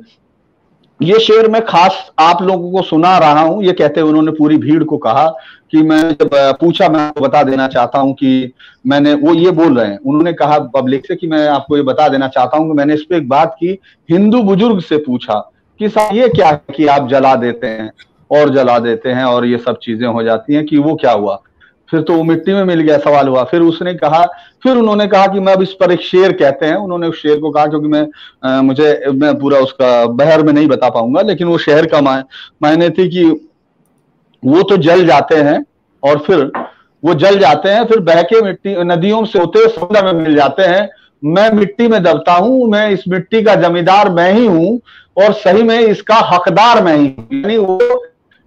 ये शेर मैं खास आप लोगों को सुना रहा हूं। ये कहते हुए उन्होंने पूरी भीड़ को कहा कि मैं जब पूछा, मैं आपको बता देना चाहता हूं कि मैंने, वो ये बोल रहे हैं, उन्होंने कहा पब्लिक से कि मैं आपको ये बता देना चाहता हूं कि मैंने इस पे एक बात की, हिंदू बुजुर्ग से पूछा कि साहब ये क्या है कि आप जला देते हैं और जला देते हैं और ये सब चीजें हो जाती हैं, कि वो क्या हुआ? फिर तो वो मिट्टी में मिल गया, सवाल हुआ। फिर उसने कहा, फिर उन्होंने कहा कि मैं अब इस पर एक शेर कहते हैं, उन्होंने उस शेर को कहा, क्योंकि मैं पूरा उसका बहर में नहीं बता पाऊंगा, लेकिन वो शहर का मायने थी कि वो तो जल जाते हैं और फिर वो जल जाते हैं, फिर बह के मिट्टी नदियों से होते हुए समुद्र में मिल जाते हैं। मैं मिट्टी में दबता हूं, मैं इस मिट्टी का जमींदार मैं ही हूं और सही में इसका हकदार मैं ही हूं। यानी वो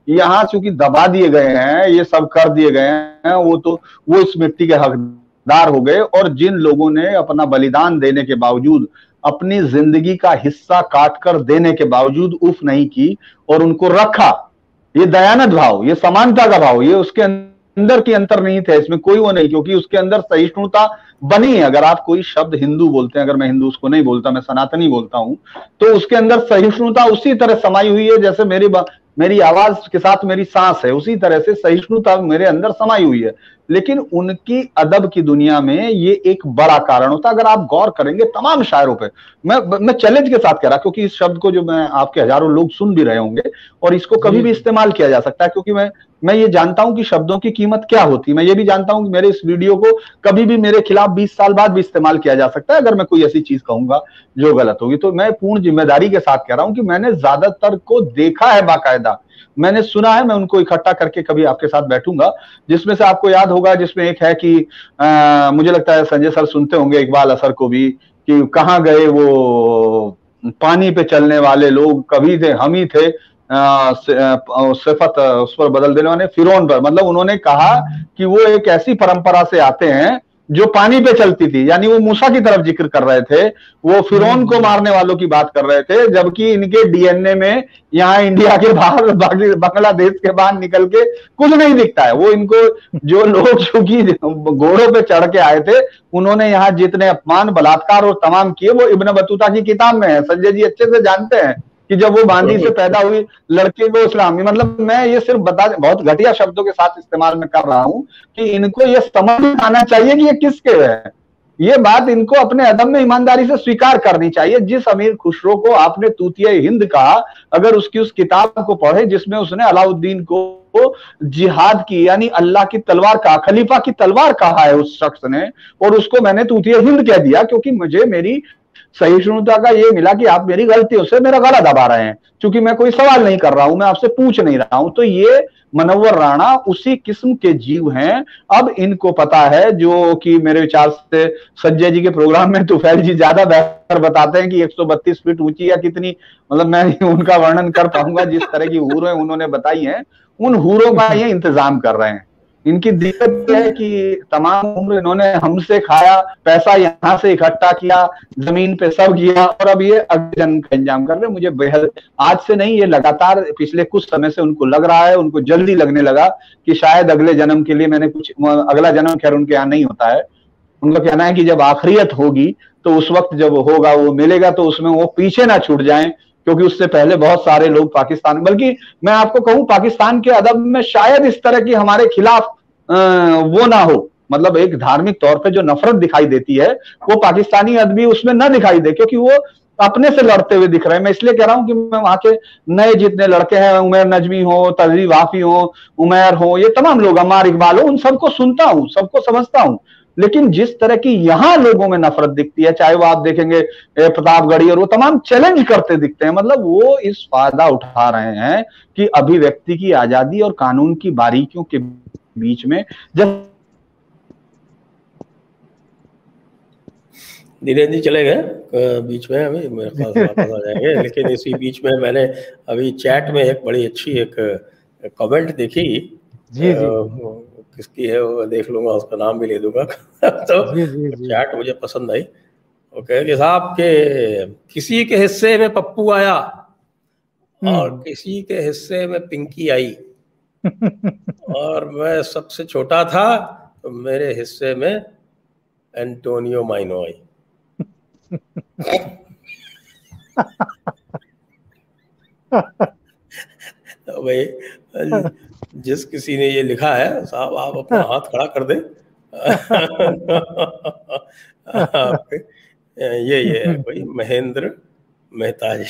यहाँ चूंकि दबा दिए गए हैं, ये सब कर दिए गए हैं, वो इस मिट्टी के हकदार हो गए। और जिन लोगों ने अपना बलिदान देने के बावजूद, अपनी जिंदगी का हिस्सा काट कर देने के बावजूद उफ नहीं की और उनको रखा, ये दयानत भाव, ये समानता का भाव, ये उसके अंदर की अंतर नहीं थे, इसमें कोई वो नहीं, क्योंकि उसके अंदर सहिष्णुता बनी है। अगर आप कोई शब्द हिंदू बोलते हैं, अगर मैं हिंदू उसको नहीं बोलता, मैं सनातनी बोलता हूं, तो उसके अंदर सहिष्णुता उसी तरह समाई हुई है जैसे मेरी आवाज के साथ मेरी सांस है, उसी तरह से सहिष्णुता मेरे अंदर समाई हुई है। लेकिन उनकी अदब की दुनिया में ये एक बड़ा कारण होता है। अगर आप गौर करेंगे तमाम शायरों पे, मैं चैलेंज के साथ कह रहा, क्योंकि इस शब्द को जो मैं आपके हजारों लोग सुन भी रहे होंगे और इसको कभी भी इस्तेमाल किया जा सकता है, क्योंकि मैं ये जानता हूं कि शब्दों की कीमत क्या होती है। मैं ये भी जानता हूं कि मेरे इस वीडियो को कभी भी मेरे खिलाफ 20 साल बाद भी इस्तेमाल किया जा सकता है, अगर मैं कोई ऐसी चीज कहूंगा जो गलत होगी। तो मैं पूर्ण जिम्मेदारी के साथ कह रहा हूं कि मैंने ज्यादातर को देखा है, बाकायदा मैंने सुना है। मैं उनको इकट्ठा करके कभी आपके साथ बैठूंगा, जिसमें से आपको याद होगा, जिसमें एक है कि मुझे लगता है संजय सर सुनते होंगे, इकबाल असर को भी, कि कहाँ गए वो पानी पे चलने वाले लोग, कभी थे हम ही थे सिफत उस पर बदल देने वाले, फिरौन पर। मतलब उन्होंने कहा कि वो एक ऐसी परंपरा से आते हैं जो पानी पे चलती थी, यानी वो मूसा की तरफ जिक्र कर रहे थे, वो फिरौन को मारने वालों की बात कर रहे थे, जबकि इनके डीएनए में यहाँ इंडिया के बाहर, बांग्लादेश के बाहर निकल के कुछ नहीं दिखता है। वो इनको, जो लोग चूंकि घोड़ों पे चढ़ के आए थे, उन्होंने यहाँ जितने अपमान, बलात्कार और तमाम किए, वो इब्न बतूता की किताब में है। संजय जी अच्छे से जानते हैं कि जब वो बांदी से पैदा हुई लड़की वो इस्लामी, मतलब मैं ये सिर्फ बहुत घटिया शब्दों के साथ इस्तेमाल में कर रहा हूं कि इनको ये समझ में आना चाहिए कि ये किसके है। ये बात इनको अपने अदब में ईमानदारी से स्वीकार करनी चाहिए। जिस अमीर खुसरो को आपने तूतिया हिंद कहा, अगर उसकी उस किताब को पढ़े जिसमें उसने अलाउद्दीन को जिहाद की, यानी अल्लाह की तलवार कहा, खलीफा की तलवार कहा है उस शख्स ने, और उसको मैंने तूतिया हिंद कह दिया क्योंकि मुझे मेरी सहिष्णुता का ये मिला कि आप मेरी गलतियों से मेरा गला दबा रहे हैं, क्योंकि मैं कोई सवाल नहीं कर रहा हूं, मैं आपसे पूछ नहीं रहा हूं। तो ये मनव्वर राणा उसी किस्म के जीव हैं। अब इनको पता है, जो कि मेरे विचार से संजय जी के प्रोग्राम में तुफैल जी ज्यादा बेहतर बताते हैं कि 132 फीट ऊंची या कितनी, मतलब मैं उनका वर्णन कर पाऊंगा, जिस तरह की हूरें उन्होंने बताई हैं, उन हूरों का ये इंतजाम कर रहे हैं। इनकी दिक्कत यह है कि तमाम उम्र इन्होंने हमसे खाया, पैसा यहाँ से इकट्ठा किया, जमीन पे सब किया, और अब ये अगले जन्म का इंतजाम कर रहे हैं। मुझे बेहद, आज से नहीं, ये लगातार पिछले कुछ समय से उनको लग रहा है, उनको जल्दी लगने लगा कि शायद अगले जन्म के लिए मैंने कुछ, अगला जन्म खैर उनके यहाँ नहीं होता है। उनका कहना है कि जब आखिरियत होगी तो उस वक्त जब होगा वो मिलेगा, तो उसमें वो पीछे ना छूट जाएं, क्योंकि उससे पहले बहुत सारे लोग पाकिस्तान, बल्कि मैं आपको कहूं पाकिस्तान के अदब में शायद इस तरह की हमारे खिलाफ वो ना हो, मतलब एक धार्मिक तौर पे जो नफरत दिखाई देती है वो पाकिस्तानी अदबी उसमें ना दिखाई दे, क्योंकि वो अपने से लड़ते हुए दिख रहे हैं। मैं इसलिए कह रहा हूं कि मैं वहां के नए जितने लड़के हैं, उमर नजमी हो, तजवी वाफी हो, उमर हो, ये तमाम लोग, अमार इकबाल हो, उन सबको सुनता हूं, सबको समझता हूं। लेकिन जिस तरह की यहां लोगों में नफरत दिखती है, चाहे वो आप देखेंगे प्रतापगढ़ी, और वो तमाम चैलेंज करते दिखते हैं, मतलब वो इस फायदा उठा रहे हैं कि अभिव्यक्ति की आजादी और कानून की बारीकियों के बीच में जब
धीरेन्द्र जी चले गए बीच में, अभी मेरे पास वापस आ जाएंगे। लेकिन इसी बीच में मैंने अभी चैट में एक बड़ी अच्छी एक कमेंट देखी,
जी जी
किसकी है वो देख लूंगा, उसका नाम भी ले दूंगा। तो
जी
चैट मुझे पसंद आई। वो कह कि साहब के किसी के हिस्से में पप्पू आया और किसी के हिस्से में पिंकी आई, और मैं सबसे छोटा था तो मेरे हिस्से में एंटोनियो माइनो आई। तो भाई जिस किसी ने ये लिखा है साहब, आप अपना हाथ खड़ा कर दें। आपके ये है कोई महेंद्र मेहता जी।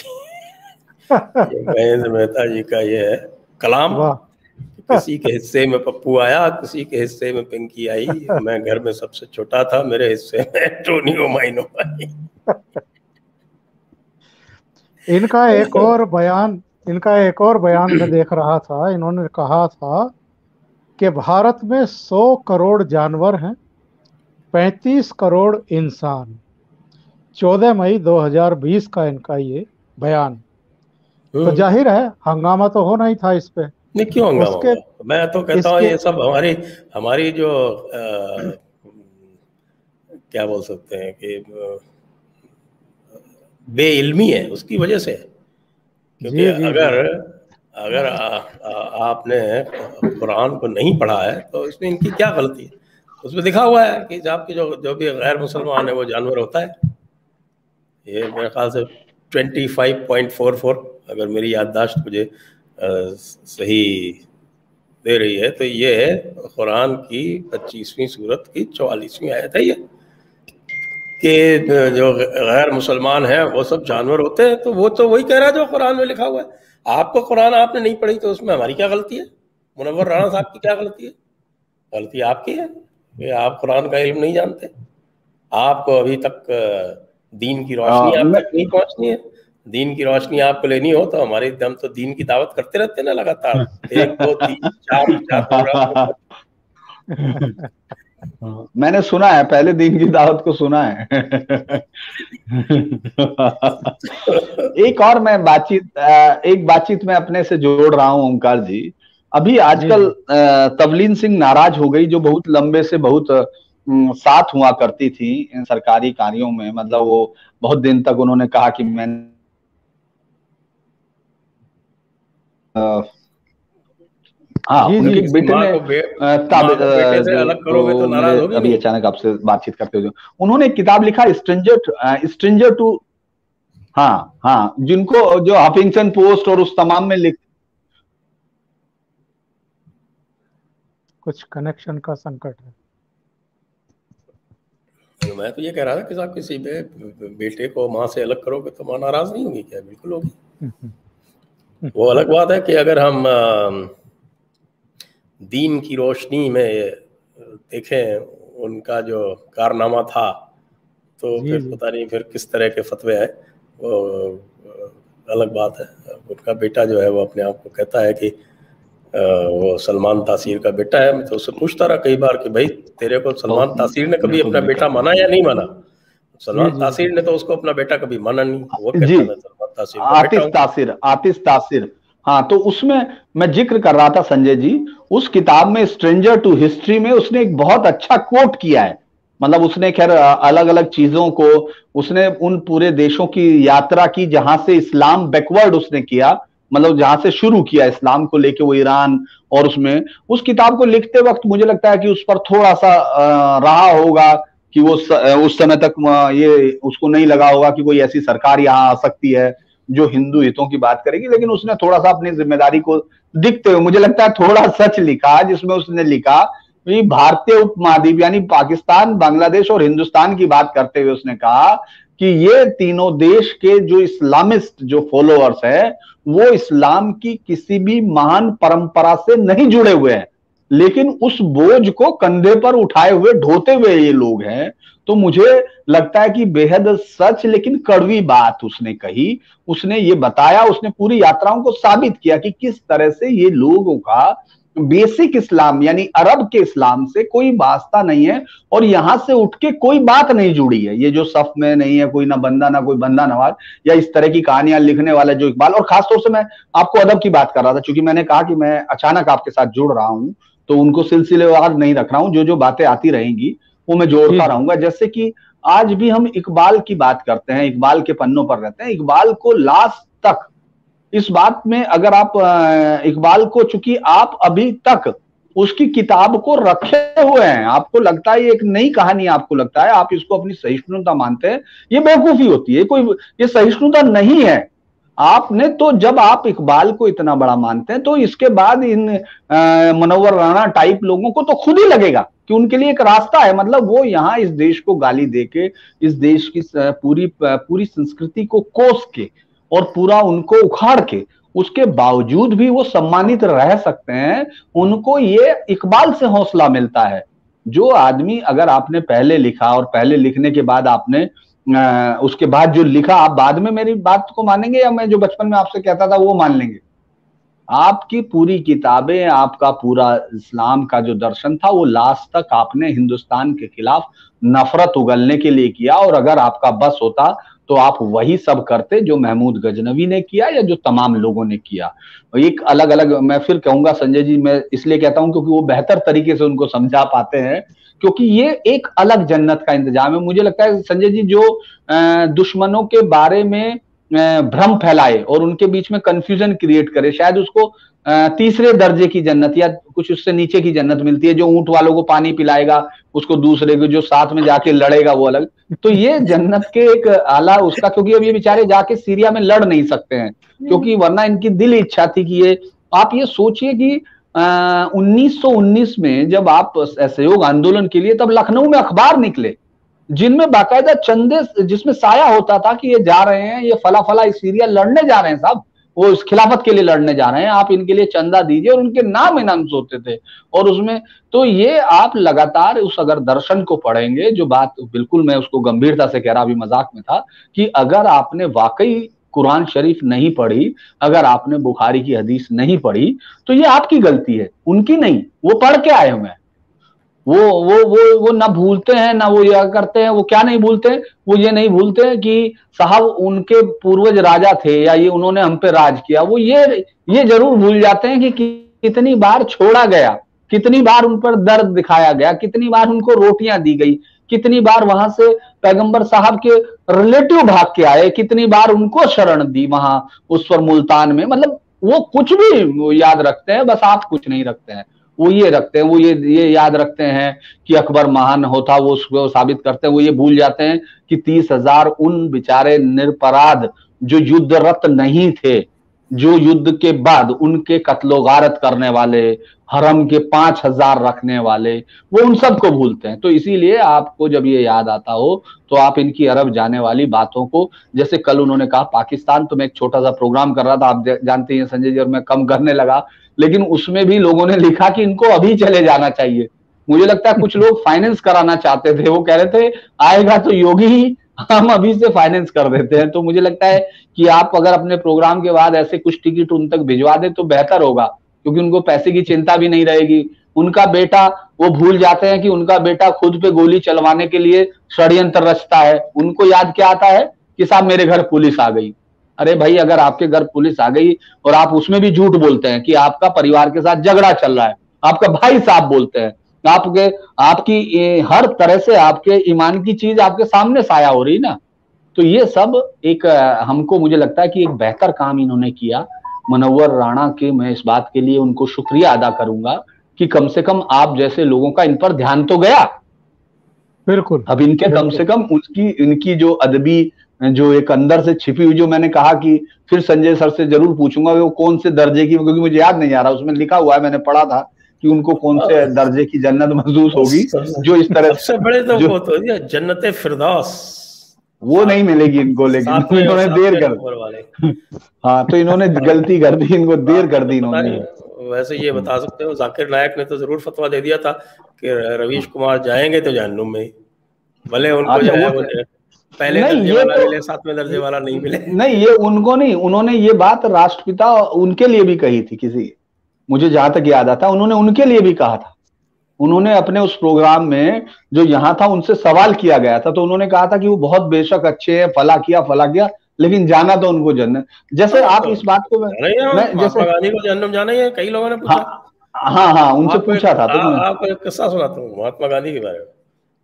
ये महेंद्र मेहता जी का ये है कलाम। किसी के हिस्से में पप्पू आया, किसी के हिस्से में पिंकी आई, मैं घर में सबसे छोटा था, मेरे हिस्से में टोनी माइनो आई।
इनका एक और बयान मैं देख रहा था। इन्होंने कहा था कि भारत में 100 करोड़ जानवर हैं, 35 करोड़ इंसान। 14 मई 2020 का इनका ये बयान। तो जाहिर है हंगामा तो होना ही था इस पे।
नहीं, क्यों हंगामा होगा? मैं तो कहता हूँ ये सब हमारी जो क्या बोल सकते हैं कि बेइल्मी है, उसकी वजह से। क्योंकि अगर आपने कुरान को नहीं पढ़ा है तो इसमें इनकी क्या गलती है? उसमें लिखा हुआ है कि आपके जो भी गैर मुसलमान है वो जानवर होता है। ये मेरे ख्याल से 25.44, अगर मेरी याददाश्त मुझे सही दे रही है तो ये है कुरान की 25वीं सूरत की 44वीं आयत है ये, कि जो गैर मुसलमान हैं वो सब जानवर होते हैं। तो वो तो वही कह रहा है जो कुरान में लिखा हुआ है। आपको कुरान आपने नहीं पढ़ी तो उसमें हमारी क्या गलती है? मुनव्वर राणा साहब की क्या गलती है? गलती आपकी है कि आप कुरान का इल्म नहीं जानते। आपको अभी तक दीन की रोशनी आप तक नहीं पहुंचनी है। दीन की रोशनी आपको लेनी हो तो हम तो दीन की दावत करते रहते ना लगातार, 1 2 3 4 प्रोग्राम।
मैंने सुना है, पहले दिन की दावत को सुना है। एक बातचीत मैं अपने से जोड़ रहा हूं ओंकार जी। अभी आजकल तवलीन सिंह नाराज हो गई, जो बहुत लंबे से बहुत साथ हुआ करती थी इन सरकारी कार्यों में। मतलब वो बहुत दिन तक उन्होंने कहा कि मैं हाँ, उनके बेटे ने
बेटे से अलग करोगे तो नाराज होगी।
अभी अचानक आपसे बातचीत करते हुए उन्होंने किताब लिखा स्ट्रेंजर टू, हाँ, जिनको जो हफिंगटन पोस्ट और उस तमाम में
कुछ कनेक्शन का संकट है।
तो मैं तो ये कह रहा था कि साहब किसी बेटे को माँ से अलग करोगे तो माँ नाराज नहीं होगी क्या? बिल्कुल होगी। वो अलग बात है कि अगर हम दीन की रोशनी में देखें उनका जो कारनामा था तो फिर पता नहीं फिर किस तरह के फतवे हैं, वो अलग बात है। उनका बेटा जो है वो अपने आप को कहता है कि वो सलमान तासीर का बेटा है। मैं तो उससे पूछता रहा कई बार कि भाई तेरे को सलमान तासीर ने कभी अपना बेटा माना या नहीं माना? सलमान तासीर ने तो उसको अपना बेटा कभी माना नहीं। वो कहता है सलमान तासीर,
आतिश तासीर। हाँ, तो उसमें मैं जिक्र कर रहा था संजय जी, उस किताब में स्ट्रेंजर टू हिस्ट्री में उसने एक बहुत अच्छा कोट किया है। मतलब उसने खैर अलग अलग चीजों को, उसने उन पूरे देशों की यात्रा की जहां से इस्लाम बैकवर्ड उसने किया, मतलब जहां से शुरू किया इस्लाम को लेके वो ईरान। और उसमें उस किताब को लिखते वक्त मुझे लगता है कि उस पर थोड़ा सा रहा होगा कि वो उस समय तक ये उसको नहीं लगा होगा कि कोई ऐसी सरकार यहाँ आ सकती है जो हिंदू हितों की बात करेगी। लेकिन उसने थोड़ा सा अपनी जिम्मेदारी को दिखते हुए मुझे लगता है थोड़ा सच लिखा, जिसमें उसने लिखा कि भारतीय उपमहाद्वीप यानी पाकिस्तान, बांग्लादेश और हिंदुस्तान की बात करते हुए उसने कहा कि ये तीनों देश के जो इस्लामिस्ट जो फॉलोअर्स है वो इस्लाम की किसी भी महान परंपरा से नहीं जुड़े हुए हैं, लेकिन उस बोझ को कंधे पर उठाए हुए ढोते हुए ये लोग हैं। तो मुझे लगता है कि बेहद सच लेकिन कड़वी बात उसने कही। उसने ये बताया, उसने पूरी यात्राओं को साबित किया कि किस तरह से ये लोगों का बेसिक इस्लाम यानी अरब के इस्लाम से कोई वास्ता नहीं है और यहां से उठ के कोई बात नहीं जुड़ी है। ये जो सफ में नहीं है कोई ना बंदा ना कोई बंदा नवाज या इस तरह की कहानियां लिखने वाला जो इकबाल, और खासतौर से मैं आपको अदब की बात कर रहा था, क्योंकि मैंने कहा कि मैं अचानक आपके साथ जुड़ रहा हूं तो उनको सिलसिलेवार नहीं रख रहा हूं, जो जो बातें आती रहेंगी वो मैं जोड़ता रहूंगा। जैसे कि आज भी हम इकबाल की बात करते हैं, इकबाल के पन्नों पर रहते हैं, इकबाल को लास्ट तक इस बात में अगर आप इकबाल को, चूंकि आप अभी तक उसकी किताब को रखे हुए हैं, आपको लगता है ये एक नई कहानी, आपको लगता है आप इसको अपनी सहिष्णुता मानते हैं, ये बेवकूफी होती है। कोई ये सहिष्णुता नहीं है। आपने तो, जब आप इकबाल को इतना बड़ा मानते हैं तो इसके बाद इन मुनव्वर राणा टाइप लोगों को तो खुद ही लगेगा कि उनके लिए एक रास्ता है। मतलब वो यहाँ इस देश को गाली देके, इस देश की पूरी पूरी संस्कृति को कोस के और पूरा उनको उखाड़ के, उसके बावजूद भी वो सम्मानित रह सकते हैं। उनको ये इकबाल से हौसला मिलता है। जो आदमी, अगर आपने पहले लिखा और पहले लिखने के बाद आपने उसके बाद जो लिखा, आप बाद में मेरी बात को मानेंगे या मैं जो बचपन में आपसे कहता था वो मान लेंगे? आपकी पूरी किताबें, आपका पूरा इस्लाम का जो दर्शन था वो लास्ट तक आपने हिंदुस्तान के खिलाफ नफरत उगलने के लिए किया। और अगर आपका बस होता तो आप वही सब करते जो महमूद गजनवी ने किया या जो तमाम लोगों ने किया। एक अलग अलग, मैं फिर कहूंगा संजय जी, मैं इसलिए कहता हूं क्योंकि वो बेहतर तरीके से उनको समझा पाते हैं, क्योंकि ये एक अलग जन्नत का इंतजाम है। मुझे लगता है संजय जी, जो दुश्मनों के बारे में भ्रम फैलाए और उनके बीच में कंफ्यूजन क्रिएट करे, शायद उसको तीसरे दर्जे की जन्नत या कुछ उससे नीचे की जन्नत मिलती है। जो ऊंट वालों को पानी पिलाएगा उसको दूसरे को, जो साथ में जाके लड़ेगा वो अलग। तो ये जन्नत के एक आला उसका, क्योंकि अब ये बेचारे जाके सीरिया में लड़ नहीं सकते हैं, क्योंकि वरना इनकी दिल इच्छा थी कि ये, आप ये सोचिए कि 1919 में जब आप असहयोग आंदोलन के लिए, तब लखनऊ में अखबार निकले जिनमें बाकायदा चंदे, जिसमें साया होता था कि ये जा रहे हैं, ये फला फला सीरिया लड़ने जा रहे हैं साहब, वो इस खिलाफत के लिए लड़ने जा रहे हैं, आप इनके लिए चंदा दीजिए, और उनके नाम अनाउंस होते थे। और उसमें तो ये आप लगातार उस अगर दर्शन को पढ़ेंगे, जो बात बिल्कुल मैं उसको गंभीरता से कह रहा, अभी मजाक में था, कि अगर आपने वाकई कुरान शरीफ नहीं पढ़ी, अगर आपने बुखारी की हदीस नहीं पढ़ी, तो ये आपकी गलती है, उनकी नहीं। वो पढ़ के आए हुए हैं, वो ना भूलते हैं, ना वो यह करते हैं। वो क्या नहीं भूलते हैं? वो ये नहीं भूलते हैं कि साहब उनके पूर्वज राजा थे या ये उन्होंने हम पे राज किया। वो ये जरूर भूल जाते हैं कि कितनी बार छोड़ा गया, कितनी बार उन पर दर्द दिखाया गया, कितनी बार उनको रोटियां दी गई, कितनी बार वहां से पैगंबर साहब के रिलेटिव भाग के आए, कितनी बार उनको शरण दी वहां उस पर मुल्तान में। मतलब वो कुछ भी वो याद रखते हैं, बस आप कुछ नहीं रखते हैं। वो ये रखते हैं, वो ये याद रखते हैं कि अकबर महान होता, वो उसको साबित करते हैं। वो ये भूल जाते हैं कि 30,000 उन बेचारे निरपराध जो युद्धरत नहीं थे, जो युद्ध के बाद उनके कत्लो गारत करने वाले, हरम के 5,000 रखने वाले, वो उन सबको भूलते हैं। तो इसीलिए आपको जब ये याद आता हो तो आप इनकी अरब जाने वाली बातों को, जैसे कल उन्होंने कहा पाकिस्तान, तो मैं एक छोटा सा प्रोग्राम कर रहा था, आप जानते हैं संजय जी, और मैं कम करने लगा, लेकिन उसमें भी लोगों ने लिखा कि इनको अभी चले जाना चाहिए। मुझे लगता है कुछ लोग फाइनेंस कराना चाहते थे, वो कह रहे थे आएगा तो योगी ही, हम अभी से फाइनेंस कर देते हैं। तो मुझे लगता है कि आप अगर अपने प्रोग्राम के बाद ऐसे कुछ टिकट उन तक भिजवा दे तो बेहतर होगा, क्योंकि उनको पैसे की चिंता भी नहीं रहेगी। उनका बेटा, वो भूल जाते हैं कि उनका बेटा खुद पे गोली चलवाने के लिए षड्यंत्र रचता है। उनको याद क्या आता है कि साहब मेरे घर पुलिस आ गई। अरे भाई, अगर आपके घर पुलिस आ गई और आप उसमें भी झूठ बोलते हैं कि आपका परिवार के साथ झगड़ा चल रहा है, आपका भाई साहब बोलते हैं, आपकी हर तरह से आपके ईमान की चीज आपके सामने साया हो रही ना। तो ये सब एक हमको, मुझे लगता है कि एक बेहतर काम इन्होंने किया। मुनव्वर राणा के, मैं इस बात के लिए उनको शुक्रिया अदा करूंगा कि कम से कम आप जैसे लोगों का इन पर ध्यान तो गया।
बिल्कुल।
अब इनके कम से कम इनकी जो अदबी, जो एक अंदर से छिपी हुई, जो मैंने कहा कि फिर संजय सर से जरूर पूछूंगा वो कौन से दर्जे की, क्योंकि मुझे याद नहीं आ रहा, उसमें लिखा हुआ है, मैंने पढ़ा था कि उनको कौन से दर्जे की जन्नत महसूस होगी, जो इस तरह
सबसे बड़े तो वो तो जन्नत फिरदौस,
वो नहीं मिलेगी इनको, लेकिन इन्होंने देर कर हाँ, तो इन्होंने गलती कर दी, इनको देर कर दी इन्होंने।
वैसे ये बता सकते हो, जाकिर नायक ने तो जरूर फतवा दे दिया था कि रवीश कुमार जाएंगे तो जहन्नुम में, भले उनको जो है वो पहले दर्जे वाला मिले, 7वें दर्जे वाला नहीं मिले।
नहीं, ये उनको नहीं, उन्होंने ये बात राष्ट्रपिता उनके लिए भी कही थी, किसी, मुझे जहां तक याद आता, उन्होंने उनके लिए भी कहा था। उन्होंने अपने उस प्रोग्राम में जो यहाँ था, उनसे सवाल किया गया था, तो उन्होंने कहा था कि वो बहुत बेशक अच्छे हैं, फला किया, लेकिन जाना तो उनको जन्नत। जैसे आप इस बात को, मैं जैसे
गांधी को जन्नत जाना है, कई लोगों ने पूछा।
हाँ, उनसे पूछा था। तो
आपको एक किस्सा सुनाता हूँ महात्मा गांधी के बारे में।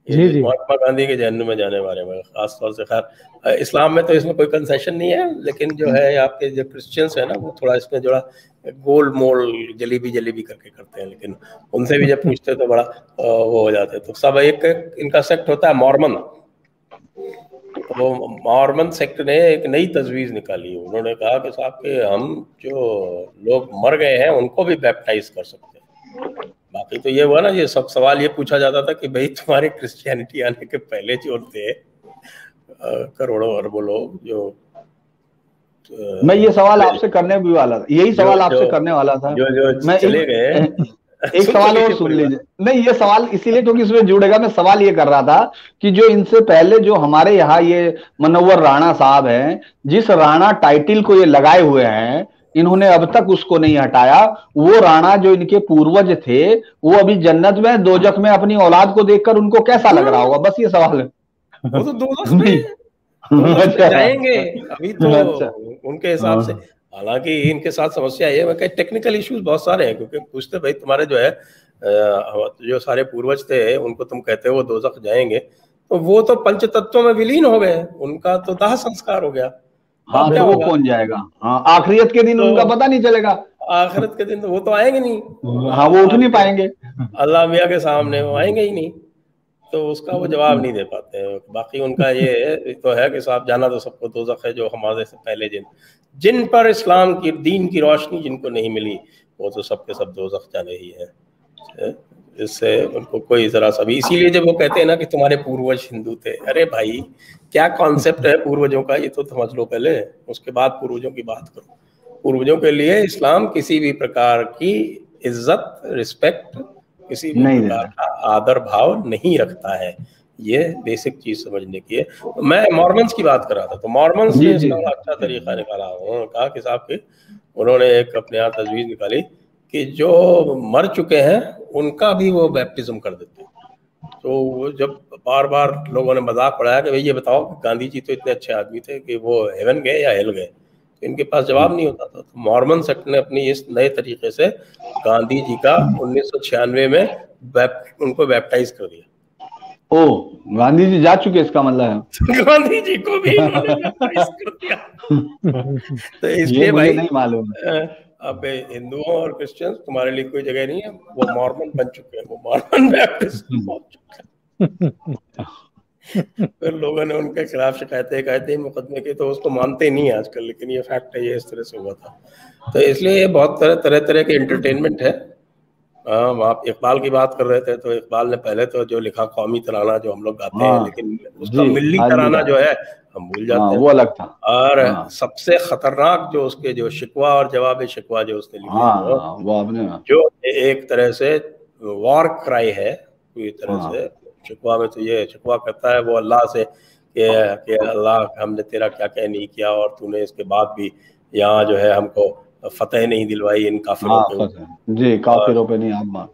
जी।
महात्मा गांधी के जन्म में जाने बारे में खास तौर से, खैर इस्लाम में तो इसमें कोई कंसेशन नहीं है, लेकिन जो है आपके जो क्रिश्चियंस है ना, वो थोड़ा इसमें जोड़ा गोल मोल जलेबी करके करते हैं, लेकिन उनसे भी जब पूछते तो बड़ा वो हो जाते। तो सब एक इनका सेक्ट होता है मॉर्मन, तो वो मॉर्मन सेक्ट ने एक नई तजवीज़ निकाली। उन्होंने कहा कि साहब के हम जो लोग मर गए हैं उनको भी बैप्टाइज कर सकते हैं। बाकी तो ये हुआ ना, ये सब सवाल ये पूछा जाता था कि भाई तुम्हारे क्रिश्चियनिटी आने के पहले जो थे करोड़ों अरबों लोग जो
मैं ये सवाल आपसे करने भी वाला था, यही सवाल आपसे करने वाला था।
जो
मैं
चले गए
एक सवाल और सुन लीजिए। नहीं, ये सवाल इसीलिए क्योंकि इसमें जुड़ेगा। मैं सवाल ये कर रहा था कि जो इनसे पहले जो हमारे यहाँ ये मनोवर राणा साहब हैं, जिस राणा टाइटल को ये लगाए हुए हैं, इन्होंने अब तक उसको नहीं हटाया। वो राणा जो इनके पूर्वज थे, वो अभी जन्नत में दोजख में अपनी औलाद को देखकर उनको कैसा लग रहा होगा, बस ये सवाल है।
वो तो दोजख में
अच्छा,
जाएंगे अभी तो
अच्छा,
उनके हिसाब से। हालांकि इनके साथ समस्या ये है, टेक्निकल इश्यूज बहुत सारे हैं, क्योंकि पूछते भाई तुम्हारे जो है जो सारे पूर्वज थे उनको तुम कहते हो वो दोजख जाएंगे, तो वो तो पंच तत्वों में विलीन हो गए, उनका तो दाह संस्कार हो गया।
हाँ, तो वो कौन जाएगा? हाँ, आखिरत के दिन तो उनका पता नहीं चलेगा।
आखिरत के दिन तो वो तो आएंगे नहीं।
हाँ, वो उठ नहीं पाएंगे
अल्लाह मियाँ के सामने वो आएंगे ही नहीं, तो उसका वो जवाब नहीं दे पाते हैं। बाकी उनका ये तो है कि साहब जाना तो सबको दोज़ख है, जो हमारे से पहले जिन पर इस्लाम की दीन की रोशनी जिनको नहीं मिली, वो तो सबके सब दोज़ख जाने ही है। इससे उनको कोई जरा सा भी, इसीलिए जब वो कहते हैं ना कि तुम्हारे पूर्वज हिंदू थे, अरे भाई क्या कॉन्सेप्ट है पूर्वजों का, ये तो समझ लो पहले, उसके बाद पूर्वजों की बात करो। पूर्वजों के लिए इस्लाम किसी भी प्रकार की इज्जत, रिस्पेक्ट, किसी भी प्रकार का आदर भाव नहीं रखता है। ये बेसिक चीज समझने की है। तो मैं मॉर्मन्स की बात कर रहा था, तो मॉर्मन्स ने इसका अच्छा तरीका निकाला। उन्होंने कहा कि साहब के उन्होंने एक अपने यहाँ तजवीज़ निकाली कि जो मर चुके हैं उनका भी वो बैप्टिज्म कर देते हैं। तो जब बार बार लोगों ने मजाक उड़ाया कि भाई ये बताओ गांधी जी तो इतने अच्छे आदमी थे कि वो हेवन गए या हेल गए, तो इनके पास जवाब नहीं होता था। तो मॉर्मन सेक्ट ने अपनी इस नए तरीके से गांधी जी का 1996 में उनको बैप्टाइज कर दिया।
ओ, गांधी जी जा चुके, इसका मतलब है
गांधी जी को भी इन्होंने बैप्टाइज कर दिया। तो इसलिए भाई
नहीं मालूम।
अब हिंदुओं और क्रिश्चियन तुम्हारे लिए कोई जगह नहीं है, वो मॉर्मन बन चुके हैं, वो मॉर्मन बैप्टिस्ट हो चुके हैं। फिर लोगों ने उनके खिलाफ शिकायतें मुकदमे की, तो उसको मानते नहीं है आजकल, लेकिन ये फैक्ट है, ये इस तरह से हुआ था। तो इसलिए ये बहुत तरह के एंटरटेनमेंट है। आप इकबाल की बात कर रहे थे, तो इकबाल ने पहले तो जो लिखा कौमी तराना जो हम लोग गाते हैं, लेकिन उसका मिल्ली तराना जो है हम भूल जाते हैं,
वो अलग था।
और सबसे खतरनाक जो उसके जो शिकवा और जवाब शिकवा जो उसने लिखा,
वो आपने
जो एक तरह से वॉर क्राई है पूरी तरह से। शिकवा में तो ये शिकवा करता है वो अल्लाह से कि अल्लाह हमने तेरा क्या क्या नहीं किया, और तूने इसके बाद भी यहाँ जो है हमको फतेह नहीं दिलवाई इन काफिरों पे।
जी, काफिरों पे नहीं आप मान।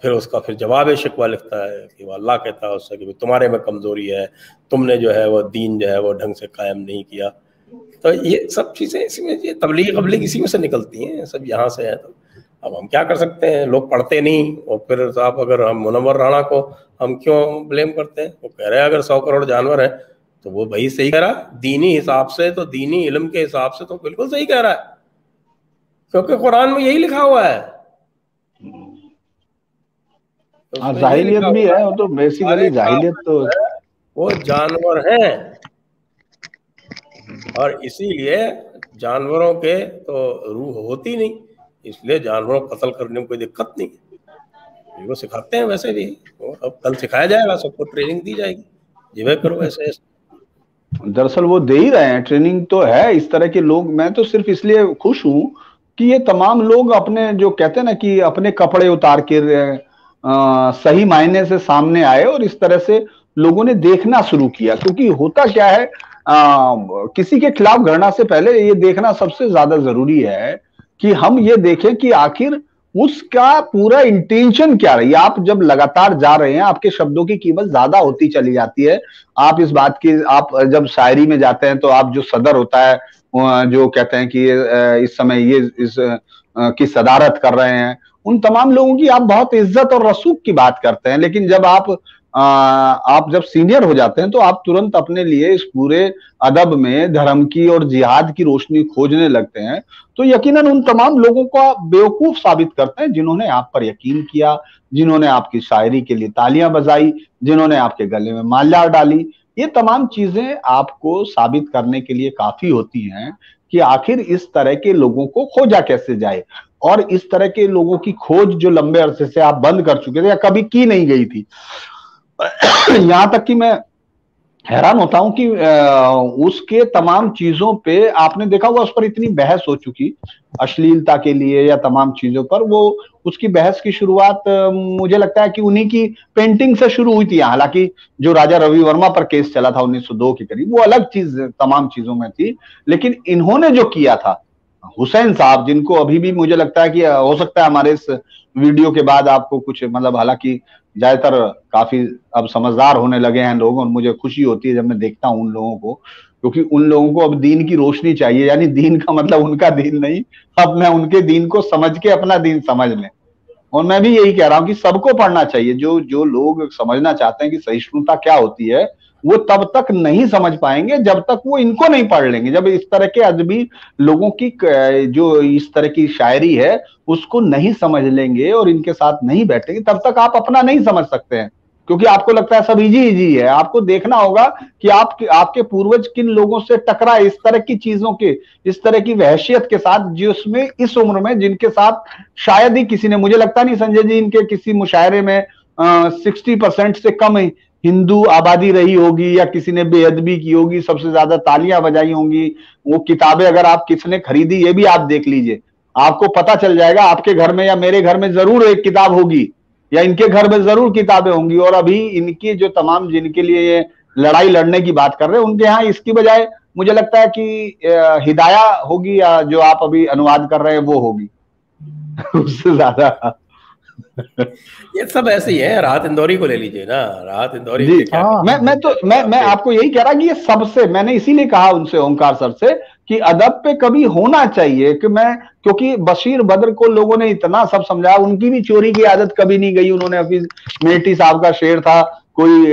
फिर उसका फिर जवाब शिकवा लिखता है कि वो अल्लाह कहता है उससे कि तुम्हारे में कमजोरी है, तुमने जो है वो दीन जो है वो ढंग से कायम नहीं किया। तो ये सब चीजें इसमें, ये तबलीग इसी में से निकलती हैं, सब यहाँ से है। तो अब हम क्या कर सकते हैं, लोग पढ़ते नहीं। और फिर साहब अगर हम मुनव्वर राणा को हम क्यों ब्लेम करते हैं, वो कह रहे हैं अगर 100 करोड़ जानवर है, तो वो भाई सही कह रहा है दीनी हिसाब से, तो दीनी इल्म के हिसाब से तो बिल्कुल सही कह रहा है, क्योंकि कुरान में यही लिखा हुआ है।
जाहिलियत भी है, वो तो बेसिकली जाहिलियत तो
वो जानवर हैं, और इसीलिए जानवरों के तो रूह होती नहीं, इसलिए जानवरों को कत्ल करने में कोई दिक्कत नहीं है। वो सिखाते हैं वैसे भी, अब कल सिखाया जाएगा, सबको ट्रेनिंग दी जाएगी, जिवे करो ऐसे।
दरअसल वो दे ही रहे हैं ट्रेनिंग, तो है इस तरह के लोग। मैं तो सिर्फ इसलिए खुश हूं कि ये तमाम लोग अपने जो कहते हैं ना कि अपने कपड़े उतार के सही मायने से सामने आए, और इस तरह से लोगों ने देखना शुरू किया। क्योंकि होता क्या है, किसी के खिलाफ घृणा से पहले ये देखना सबसे ज्यादा जरूरी है कि हम ये देखें कि आखिर उसका पूरा इंटेंशन क्या रही। आप जब लगातार जा रहे हैं, आपके शब्दों की कीमत ज्यादा होती चली जाती है। आप इस बात की, आप जब शायरी में जाते हैं तो आप जो सदर होता है, जो कहते हैं कि इस समय ये इस की सदारत कर रहे हैं, उन तमाम लोगों की आप बहुत इज्जत और रसूख की बात करते हैं। लेकिन जब आप आप जब सीनियर हो जाते हैं तो आप तुरंत अपने लिए इस पूरे अदब में धर्म की और जिहाद की रोशनी खोजने लगते हैं, तो यकीनन उन तमाम लोगों को आप बेवकूफ साबित करते हैं जिन्होंने आप पर यकीन किया, जिन्होंने आपकी शायरी के लिए तालियां बजाई, जिन्होंने आपके गले में माला डाली। ये तमाम चीजें आपको साबित करने के लिए काफी होती हैं कि आखिर इस तरह के लोगों को खोजा कैसे जाए, और इस तरह के लोगों की खोज जो लंबे अरसे से आप बंद कर चुके थे या कभी की नहीं गई थी। यहां तक कि मैं हैरान होता हूं कि उसके तमाम चीजों पे आपने देखा हुआ उस पर इतनी बहस हो चुकी, अश्लीलता के लिए या तमाम चीजों पर, वो उसकी बहस की शुरुआत मुझे लगता है कि उन्हीं की पेंटिंग से शुरू हुई थी। हालांकि जो राजा रवि वर्मा पर केस चला था 1902 के करीब, वो अलग चीज तमाम चीजों में थी, लेकिन इन्होंने जो किया था, हुसैन साहब, जिनको अभी भी मुझे लगता है कि हो सकता है हमारे इस वीडियो के बाद आपको कुछ मतलब, हालांकि ज्यादातर काफी अब समझदार होने लगे हैं लोग और मुझे खुशी होती है जब मैं देखता हूं उन लोगों को, क्योंकि उन लोगों को अब दीन की रोशनी चाहिए, यानी दीन का मतलब उनका दीन नहीं, अब मैं उनके दीन को समझ के अपना दीन समझ लें। और मैं भी यही कह रहा हूं कि सबको पढ़ना चाहिए, जो जो लोग समझना चाहते हैं कि सहिष्णुता क्या होती है, वो तब तक नहीं समझ पाएंगे जब तक वो इनको नहीं पढ़ लेंगे। जब इस तरह के अदबी लोगों की जो इस तरह की शायरी है उसको नहीं समझ लेंगे और इनके साथ नहीं बैठेंगे, तब तक आप अपना नहीं समझ सकते हैं, क्योंकि आपको लगता है सब इजी इजी है। आपको देखना होगा कि आपके पूर्वज किन लोगों से टकराए इस तरह की चीजों के, इस तरह की वहशियत के साथ, जिसमें इस उम्र में जिनके साथ शायद ही किसी ने, मुझे लगता नहीं संजय जी इनके किसी मुशायरे में 60% से कम हिंदू आबादी रही होगी या किसी ने बेअदबी की होगी, सबसे ज्यादा तालियां बजाई होंगी। वो किताबें अगर आप किसने खरीदी ये भी आप देख लीजिए, आपको पता चल जाएगा। आपके घर में या मेरे घर में जरूर एक किताब होगी या इनके घर में जरूर किताबें होंगी, और अभी इनकी जो तमाम जिनके लिए ये लड़ाई लड़ने की बात कर रहे हैं उनके यहाँ इसकी बजाय मुझे लगता है कि हिदाया होगी, या जो आप अभी अनुवाद कर रहे हैं वो होगी उससे ज्यादा।
ये सब ऐसे ही है। राहत इंदौरी को ले लीजिए ना, राहत इंदौरी
जी,
क्या
मैं आपको यही कह रहा कि ये सबसे, मैंने इसीलिए कहा उनसे, ओंकार सर से, कि अदब पे कभी होना चाहिए कि क्योंकि बशीर बद्र को लोगों ने इतना सब समझाया, उनकी भी चोरी की आदत कभी नहीं गई। उन्होंने हफीज मेहटी साहब का शेर था, कोई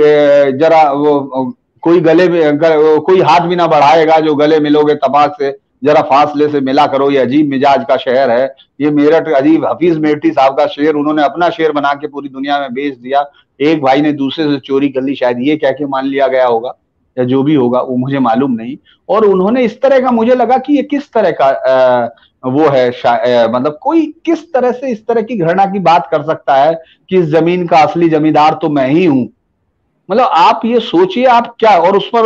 जरा वो कोई गले में कोई हाथ भी ना बढ़ाएगा, जो गले मिलोगे तपाक से जरा फासले से मिला करो, ये अजीब मिजाज का शहर है। ये मेरठ अजीब, हफीज मेहटी साहब का शेर उन्होंने अपना शेर बना के पूरी दुनिया में बेच दिया। एक भाई ने दूसरे से चोरी कर ली, शायद ये कह के मान लिया गया होगा, या जो भी होगा वो मुझे मालूम नहीं। और उन्होंने इस तरह का, मुझे लगा कि ये किस तरह का वो है, मतलब कोई किस तरह से इस तरह की घृणा की बात कर सकता है कि इस जमीन का असली जमींदार तो मैं ही हूं। मतलब आप ये सोचिए आप क्या, और उस पर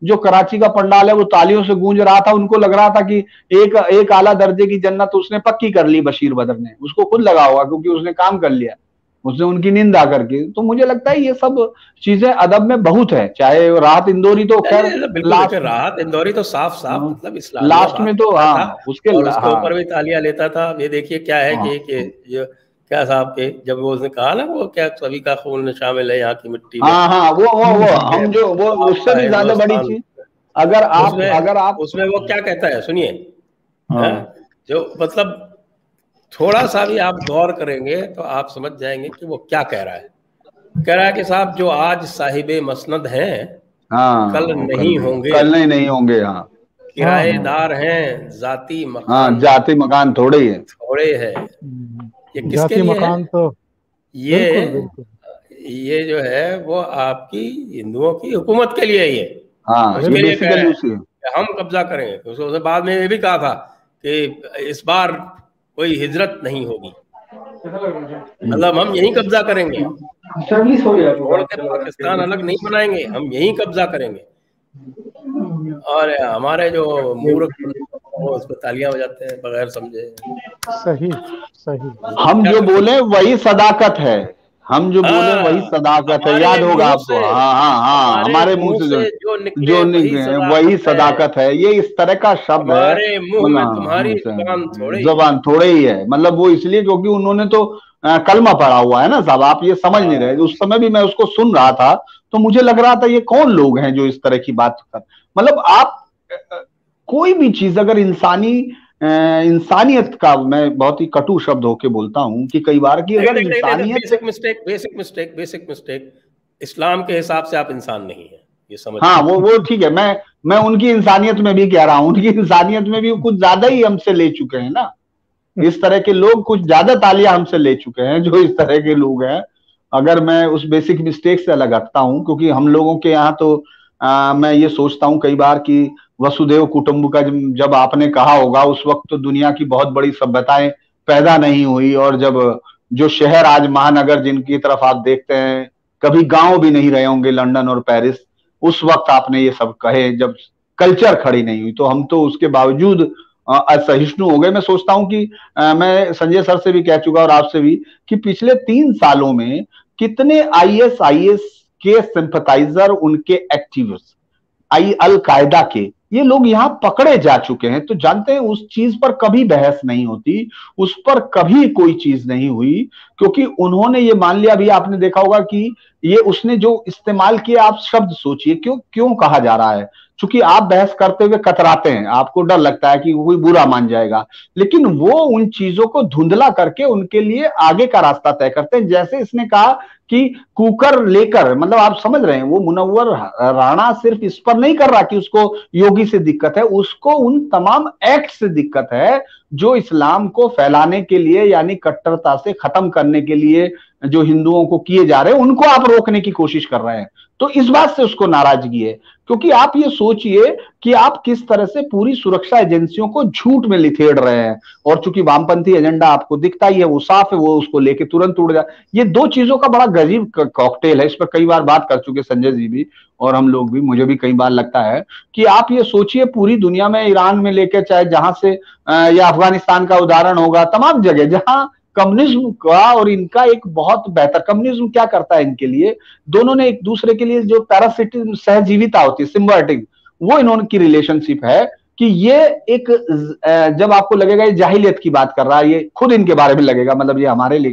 जो कराची का पंडाल है वो तालियों से गूंज रहा था, उनको लग रहा था कि एक आला दर्जे की जन्नत उसने पक्की कर ली बशीर बद्र ने, उसको खुद लगा होगा क्योंकि उसने काम कर लिया, उसने उनकी निंदा करके। तो मुझे लगता है ये सब चीजें अदब में बहुत है, चाहे राहत इंदौरी तो खैर
लास्ट, राहत इंदौरी तो साफ मतलब इस्लाम
लास्ट में तो
उसके ऊपर भी तालियां लेता था। ये देखिए क्या है कि क्या साहब के, जब वो उसने कहा ना वो क्या सभी का खून शामिल है यहाँ की मिट्टी में,
वो हम जो वो उससे भी ज्यादा बड़ी चीज, अगर आप
उसमें वो क्या कहता है सुनिए, जो मतलब थोड़ा सा भी आप गौर करेंगे तो आप समझ जाएंगे कि वो क्या कह रहा है। कह रहा है कि साहब जो आज साहिबे मसनद हैं कल नहीं होंगे,
नहीं होंगे।
किराएदार हैं जाती मकान,
जाती मकान थोड़े है।
ये किसके लिए
मकान
है?
तो
ये जो है वो आपकी हिंदुओं की हुकूमत के लिए ये,
उसके लिए कह रहे हैं
हम कब्जा करेंगे। उसने बाद में ये भी कहा था कि इस बार कोई हिजरत नहीं होगी, मतलब हम यहीं कब्जा करेंगे, छोड़ के पाकिस्तान अलग नहीं बनाएंगे, हम यहीं कब्जा करेंगे। और हमारे जो मूर्ख उस पर तालियां बजाते हैं बगैर समझे।
सही
हम जो बोले वही सदाकत है, हम जो बोले वही सदाकत है, याद होगा आपको। हमारे मुंह से जो निकले वही सदाकत है। ये इस तरह का शब्द है,
तुम्हारी
जबान थोड़े ही है, मतलब वो इसलिए क्योंकि उन्होंने तो कलमा पढ़ा हुआ है ना साहब, आप ये समझ नहीं रहे। उस समय भी मैं उसको सुन रहा था तो मुझे लग रहा था ये कौन लोग हैं जो इस तरह की बात कर, मतलब आप कोई भी चीज अगर इंसानियत का, मैं बहुत ही कटु शब्द होके बोलता हूं कि कई बार की अगर इंसानियत,
बेसिक मिस्टेक इस्लाम के हिसाब से आप इंसान नहीं है, ये समझ।
हाँ, वो ठीक है, मैं उनकी इंसानियत में भी कह रहा हूँ, उनकी इंसानियत में भी कुछ ज्यादा ही हमसे ले चुके हैं ना, इस तरह के लोग कुछ ज्यादा तालियां हमसे ले चुके हैं जो इस तरह के लोग हैं। अगर मैं उस बेसिक मिस्टेक से अलग हटता हूं, क्योंकि हम लोगों के यहाँ तो मैं ये सोचता हूं कई बार कि वसुदेव कुटुंबकम जब आपने कहा होगा, उस वक्त तो दुनिया की बहुत बड़ी सभ्यताएं पैदा नहीं हुई, और जब जो शहर आज महानगर जिनकी तरफ आप देखते हैं, कभी गांव भी नहीं रहे होंगे, लंदन और पेरिस, उस वक्त आपने ये सब कहे जब कल्चर खड़ी नहीं हुई, तो हम तो उसके बावजूद असहिष्णु हो गए। मैं सोचता हूं कि मैं संजय सर से भी कह चुका और आपसे भी कि पिछले 3 सालों में कितने ISIS के सिंपथाइजर, उनके एक्टिविस्ट, अल कायदा के, ये लोग यहाँ पकड़े जा चुके हैं। तो जानते हैं उस चीज पर कभी बहस नहीं होती, उस पर कभी कोई चीज नहीं हुई, क्योंकि उन्होंने ये मान लिया। भी आपने देखा होगा कि ये उसने जो इस्तेमाल किया, आप शब्द सोचिए क्यों क्यों कहा जा रहा है, क्योंकि आप बहस करते हुए कतराते हैं, आपको डर लगता है कि कोई बुरा मान जाएगा, लेकिन वो उन चीजों को धुंधला करके उनके लिए आगे का रास्ता तय करते हैं। जैसे इसने कहा कि कुकर लेकर, मतलब आप समझ रहे हैं, वो मुनव्वर राणा सिर्फ इस पर नहीं कर रहा कि उसको योगी से दिक्कत है, उसको उन तमाम एक्ट से दिक्कत है जो इस्लाम को फैलाने के लिए, यानी कट्टरता से खत्म करने के लिए जो हिंदुओं को किए जा रहे हैं, उनको आप रोकने की कोशिश कर रहे हैं। तो इस बात से उसको नाराजगी है, क्योंकि आप ये सोचिए कि आप किस तरह से पूरी सुरक्षा एजेंसियों को झूठ में लिथेड़ रहे हैं, और चूंकि वामपंथी एजेंडा आपको दिखता ही है, वो साफ है, वो उसको लेके तुरंत उड़ जाए। ये दो चीजों का बड़ा गजीब कॉकटेल है, इस पर कई बार बात कर चुके संजय जी भी और हम लोग भी, मुझे भी कई बार लगता है कि आप ये सोचिए पूरी दुनिया में, ईरान में लेके चाहे जहां से या अफगानिस्तान का उदाहरण होगा, तमाम जगह जहां कम्युनिज्म का और इनका एक बहुत बेहतर, कम्युनिज्म क्या करता है इनके लिए, दोनों ने एक दूसरे के लिए जो पैरासिटिक सहजीविता होती है, सिम्बायोटिक, वो इन्होंने की रिलेशनशिप है कि ये एक, जब आपको लगेगा ये जाहिलियत की बात कर रहा है, ये खुद इनके बारे में लगेगा, मतलब ये हमारे लिए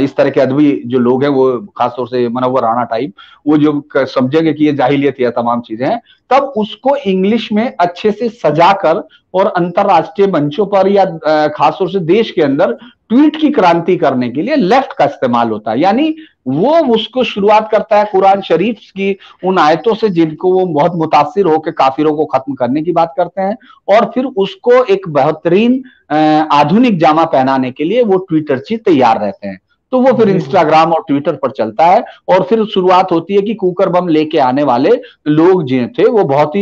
इस तरह के अदबी जो लोग हैं, वो खासतौर से मुनव्वर राणा टाइप, वो जो समझेंगे कि ये जाहिलियत या तमाम चीजें हैं, तब उसको इंग्लिश में अच्छे से सजाकर और अंतरराष्ट्रीय मंचों पर या खासतौर से देश के अंदर ट्वीट की क्रांति करने के लिए लेफ्ट का इस्तेमाल होता है। यानी वो उसको शुरुआत करता है कुरान शरीफ की उन आयतों से जिनको वो बहुत मुतासिर होकर काफिरों को खत्म करने की बात करते हैं, और फिर उसको एक बेहतरीन आधुनिक जामा पहनाने के लिए वो ट्विटर से तैयार रहते हैं। तो वो फिर इंस्टाग्राम और ट्विटर पर चलता है, और फिर शुरुआत होती है कि कुकर बम लेके आने वाले लोग जो थे वो बहुत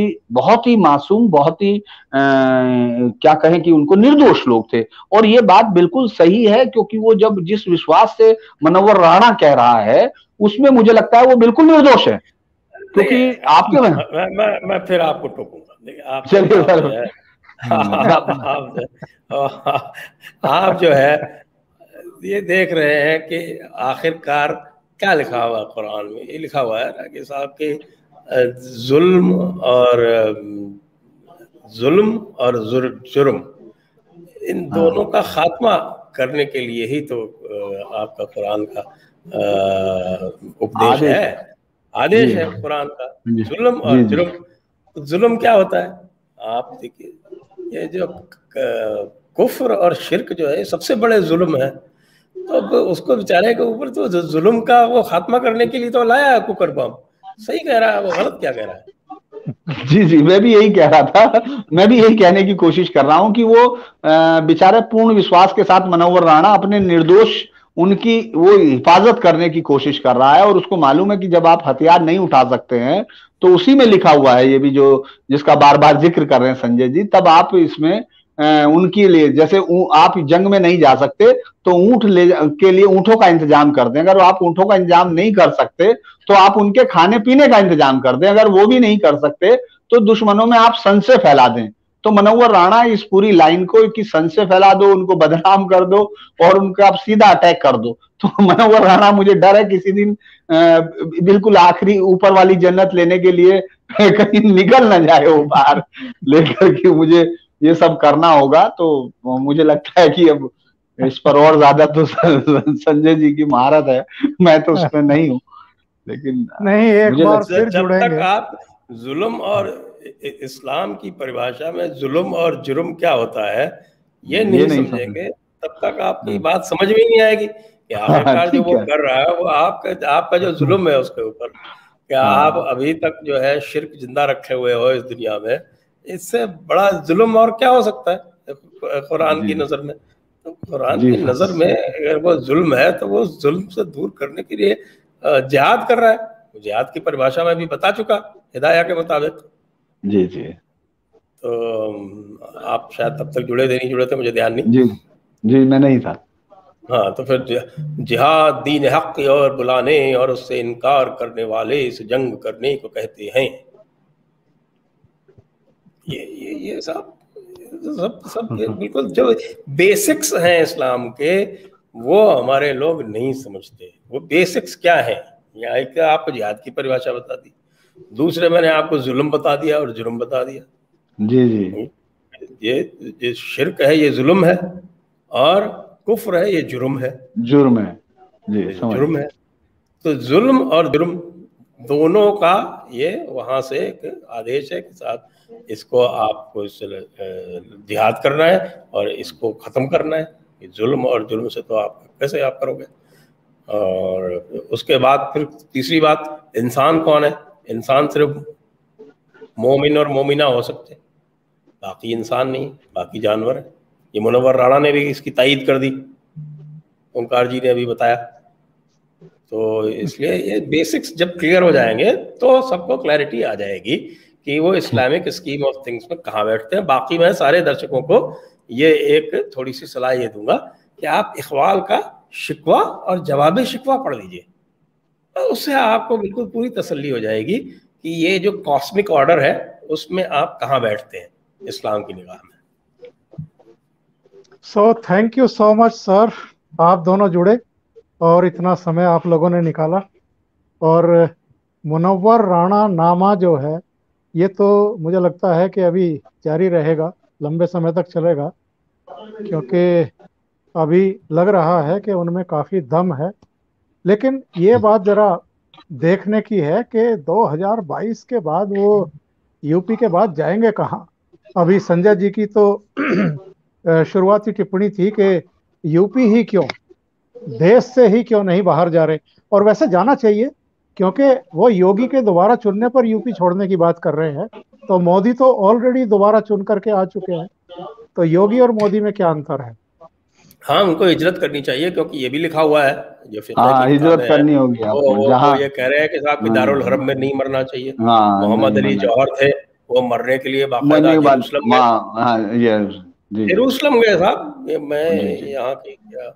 ही मासूम, बहुत ही क्या कहें कि उनको निर्दोष लोग थे। और ये बात बिल्कुल सही है, क्योंकि वो जब जिस विश्वास से मुनव्वर राणा कह रहा है, उसमें मुझे लगता है वो बिल्कुल निर्दोष है, क्योंकि आपके
मैं फिर आपको टोकूंगा। देखिए आप,
चलिए
आप जो है ये देख रहे हैं कि आखिरकार क्या लिखा हुआ है कुरान में। ये लिखा हुआ है ना कि साहब के जुल्म और जुर्म, इन दोनों का खात्मा करने के लिए ही तो आपका कुरान का उपदेश है, आदेश है कुरान का। जुल्म और जुर्म, जुल्म क्या होता है आप देखिए, ये जो कुफ्र और शिर्क जो है सबसे बड़े जुल्म है, तो उसको बेचारे के ऊपर तो जुल्म का वो खात्मा करने के लिए तो लाया है कुकर बम। सही कह रहा है वो, गलत क्या कह रहा है?
जी, मैं भी यही कह रहा था, मैं भी यही कहने की कोशिश कर रहा हूं कि वो बेचारे पूर्ण विश्वास के साथ मुनव्वर राणा अपने निर्दोष, उनकी वो हिफाजत करने की कोशिश कर रहा है, और उसको मालूम है कि जब आप हथियार नहीं उठा सकते हैं, तो उसी में लिखा हुआ है, ये भी जो जिसका बार बार जिक्र कर रहे हैं संजय जी, तब आप इसमें उनके लिए, जैसे आप जंग में नहीं जा सकते तो ऊंट के लिए ऊंटों का इंतजाम कर दें, अगर आप ऊंटों का इंतजाम नहीं कर सकते तो आप उनके खाने पीने का इंतजाम कर दें, अगर वो भी नहीं कर सकते तो दुश्मनों में आप संशय फैला दें। तो मुनव्वर राणा इस पूरी लाइन को कि संशय फैला दो, उनको बदनाम कर दो और उनका आप सीधा अटैक कर दो। तो मुनव्वर राणा, मुझे डर है किसी दिन बिल्कुल आखिरी ऊपर वाली जन्नत लेने के लिए कहीं निकल ना जाए वो बाहर लेकर के मुझे ये सब करना होगा। तो मुझे लगता है कि अब इस पर और ज्यादा तो संजय जी की महारत है, मैं तो उसमें नहीं हूँ, लेकिन
नहीं, एक बार फिर
जब
जुड़ेंगे।
तक आप जुल्म और इस्लाम की परिभाषा में जुल्म और जुर्म क्या होता है ये नहीं समझेंगे, तब तक आपकी बात समझ में नहीं आएगी कि आखिरकार जो
ठीक
वो
है।
कर रहा है वो आपका जो जुल्म है उसके ऊपर, क्या आप अभी तक जो है शिर्क जिंदा रखे हुए हो इस दुनिया में, इससे बड़ा जुल्म और क्या हो सकता है कुरान की नजर में। तो कुरान
जी
की नजर में अगर वो जुल्म है तो वो जुल्म से दूर करने के लिए जिहाद कर रहा है। जिहाद की परिभाषा में भी बता चुका हिदाया के मुताबिक।
जी जी
तो आप शायद तब तक जुड़े थे, नहीं जुड़े थे, मुझे ध्यान नहीं।
जी जी, मैं नहीं था।
हाँ, तो फिर जिहाद दीन हक की ओर बुलाने और उससे इनकार करने वाले इस जंग करने को कहते हैं। ये सब सब सब बिल्कुल जो बेसिक्स हैं इस्लाम के, वो हमारे लोग नहीं समझते। वो बेसिक्स क्या है? या एक आपको जिहाद की परिभाषा बता दी, दूसरे मैंने आपको जुल्म बता दिया और जुर्म बता दिया।
जी जी,
ये शिर्क है, ये जुल्म है, और कुफ्र है, ये जुर्म है।
जुर्म है। जी, समझ
जुर्म है। तो जुल्म और जुर्म दोनों का ये वहां से एक आदेश है कि साहब इसको आपको जिहाद करना है और इसको खत्म करना है। जुल्म और जुर्म से तो आप कैसे आप करोगे? और उसके बाद फिर तीसरी बात, इंसान कौन है? इंसान सिर्फ मोमिन और मोमिना हो सकते, बाकी इंसान नहीं, बाकी जानवर है। ये मुनव्वर राणा ने भी इसकी तायीद कर दी, ओंकार जी ने अभी बताया। तो इसलिए ये बेसिक्स जब क्लियर हो जाएंगे तो सबको क्लैरिटी आ जाएगी कि वो इस्लामिक स्कीम ऑफ थिंग्स में कहाँ बैठते हैं। बाकी मैं सारे दर्शकों को ये एक थोड़ी सी सलाह ये दूंगा कि आप इकबाल का शिकवा और जवाब शिकवा पढ़ लीजिए, तो उससे आपको बिल्कुल पूरी तसल्ली हो जाएगी कि ये जो कॉस्मिक ऑर्डर है उसमें आप कहाँ बैठते हैं इस्लाम की निगाह में।
सो thank you so much sir, आप दोनों जुड़े और इतना समय आप लोगों ने निकाला। और मुनव्वर राणा नामा जो है ये तो मुझे लगता है कि अभी जारी रहेगा, लंबे समय तक चलेगा, क्योंकि अभी लग रहा है कि उनमें काफ़ी दम है। लेकिन ये बात ज़रा देखने की है कि 2022 के बाद वो यूपी के बाद जाएंगे कहाँ। अभी संजय जी की तो शुरुआती टिप्पणी थी कि यूपी ही क्यों, देश से ही क्यों नहीं बाहर जा रहे। और वैसे जाना चाहिए, क्योंकि वो योगी के दोबारा चुनने पर यूपी छोड़ने की बात कर रहे हैं। तो मोदी तो ऑलरेडी दोबारा चुन करके आ चुके हैं, तो योगी और मोदी में क्या अंतर है?
हाँ, उनको हिजरत करनी चाहिए, क्योंकि ये भी लिखा हुआ है जो फिक़ह
हाँ,
की
हिजरत
किताबें हैं,
करनी होगी आपको
वो
जहाँ।
ये कह रहे हैं कि साहब दारुल हरम में नहीं मरना चाहिए।
हाँ,
मोहम्मद
नहीं
अली
मरना।
जौहर थे, वो मरने के लिए
मरने
बाकायदा
के बाद
जेरूसलम गए।
हाँ, ये जी जी
जेरूसलम गए साहब, मैं
जी जी,
यहाँ की क्या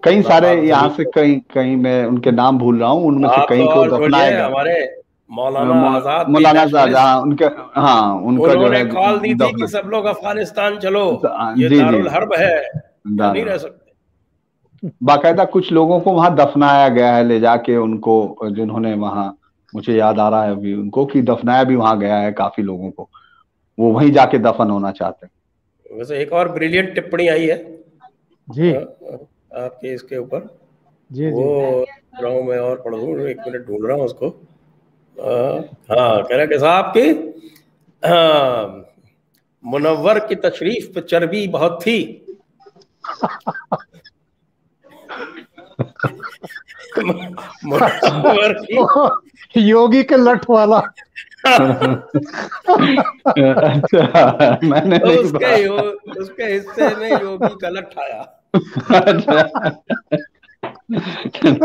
कई सारे
नापाक
यहाँ
जमीन
से,
को
कहीं कहीं मैं उनके नाम भूल रहा हूँ, उनमें से
आप
कहीं को
और
दफनाया
बोलिए।
गया।
हमारे मौलाना आजाद भी
मौलाना साहब,
नेशनलिस्ट,
हाँ उनके, हाँ उनका जो
उन्होंने
है
कॉल दी थी कि
दफना।
सब लोग अफगानिस्तान चलो, ये
जी जी,
दारुल हर्ब है, यहाँ नहीं रह सकते।
बाकायदा कुछ लोगों को वहां दफनाया गया है ले जाके उनको, जिन्होंने वहां, मुझे याद आ रहा है अभी उनको, कि दफनाया भी वहां गया है काफी लोगों को, वो वहीं जाके दफन होना चाहते हैं।
वैसे एक और ब्रिलियंट टिप्पणी आई है
जी
आपके इसके ऊपर,
जी
वो
जी
रहा हूँ मैं और पढ़ दूँ, एक मिनट ढूंढ रहा हूँ उसको। हाँ, कह रहे कि साहब की मुनव्वर की तशरीफ पे चर्बी बहुत थी। मुनव्वर की
योगी के लठ वाला।
अच्छा, मैंने
तो
नहीं पढ़ा।
उसके हिस्से में योगी का लठ आया।
अच्छा,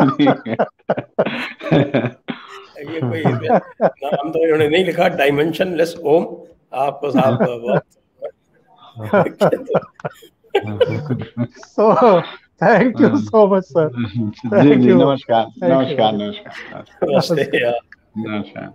ठीक है।
ये कोई नाम तो इन्होंने नहीं लिखा, डायमेंशनलेस ओम। आपको साहब बहुत
so thank you so much sir,
जी
थैंक
जी,
यू,
नमस्कार
थैंक यू।
नमस्कार नमस्कार
नमस्ते यार।
नमस्कार।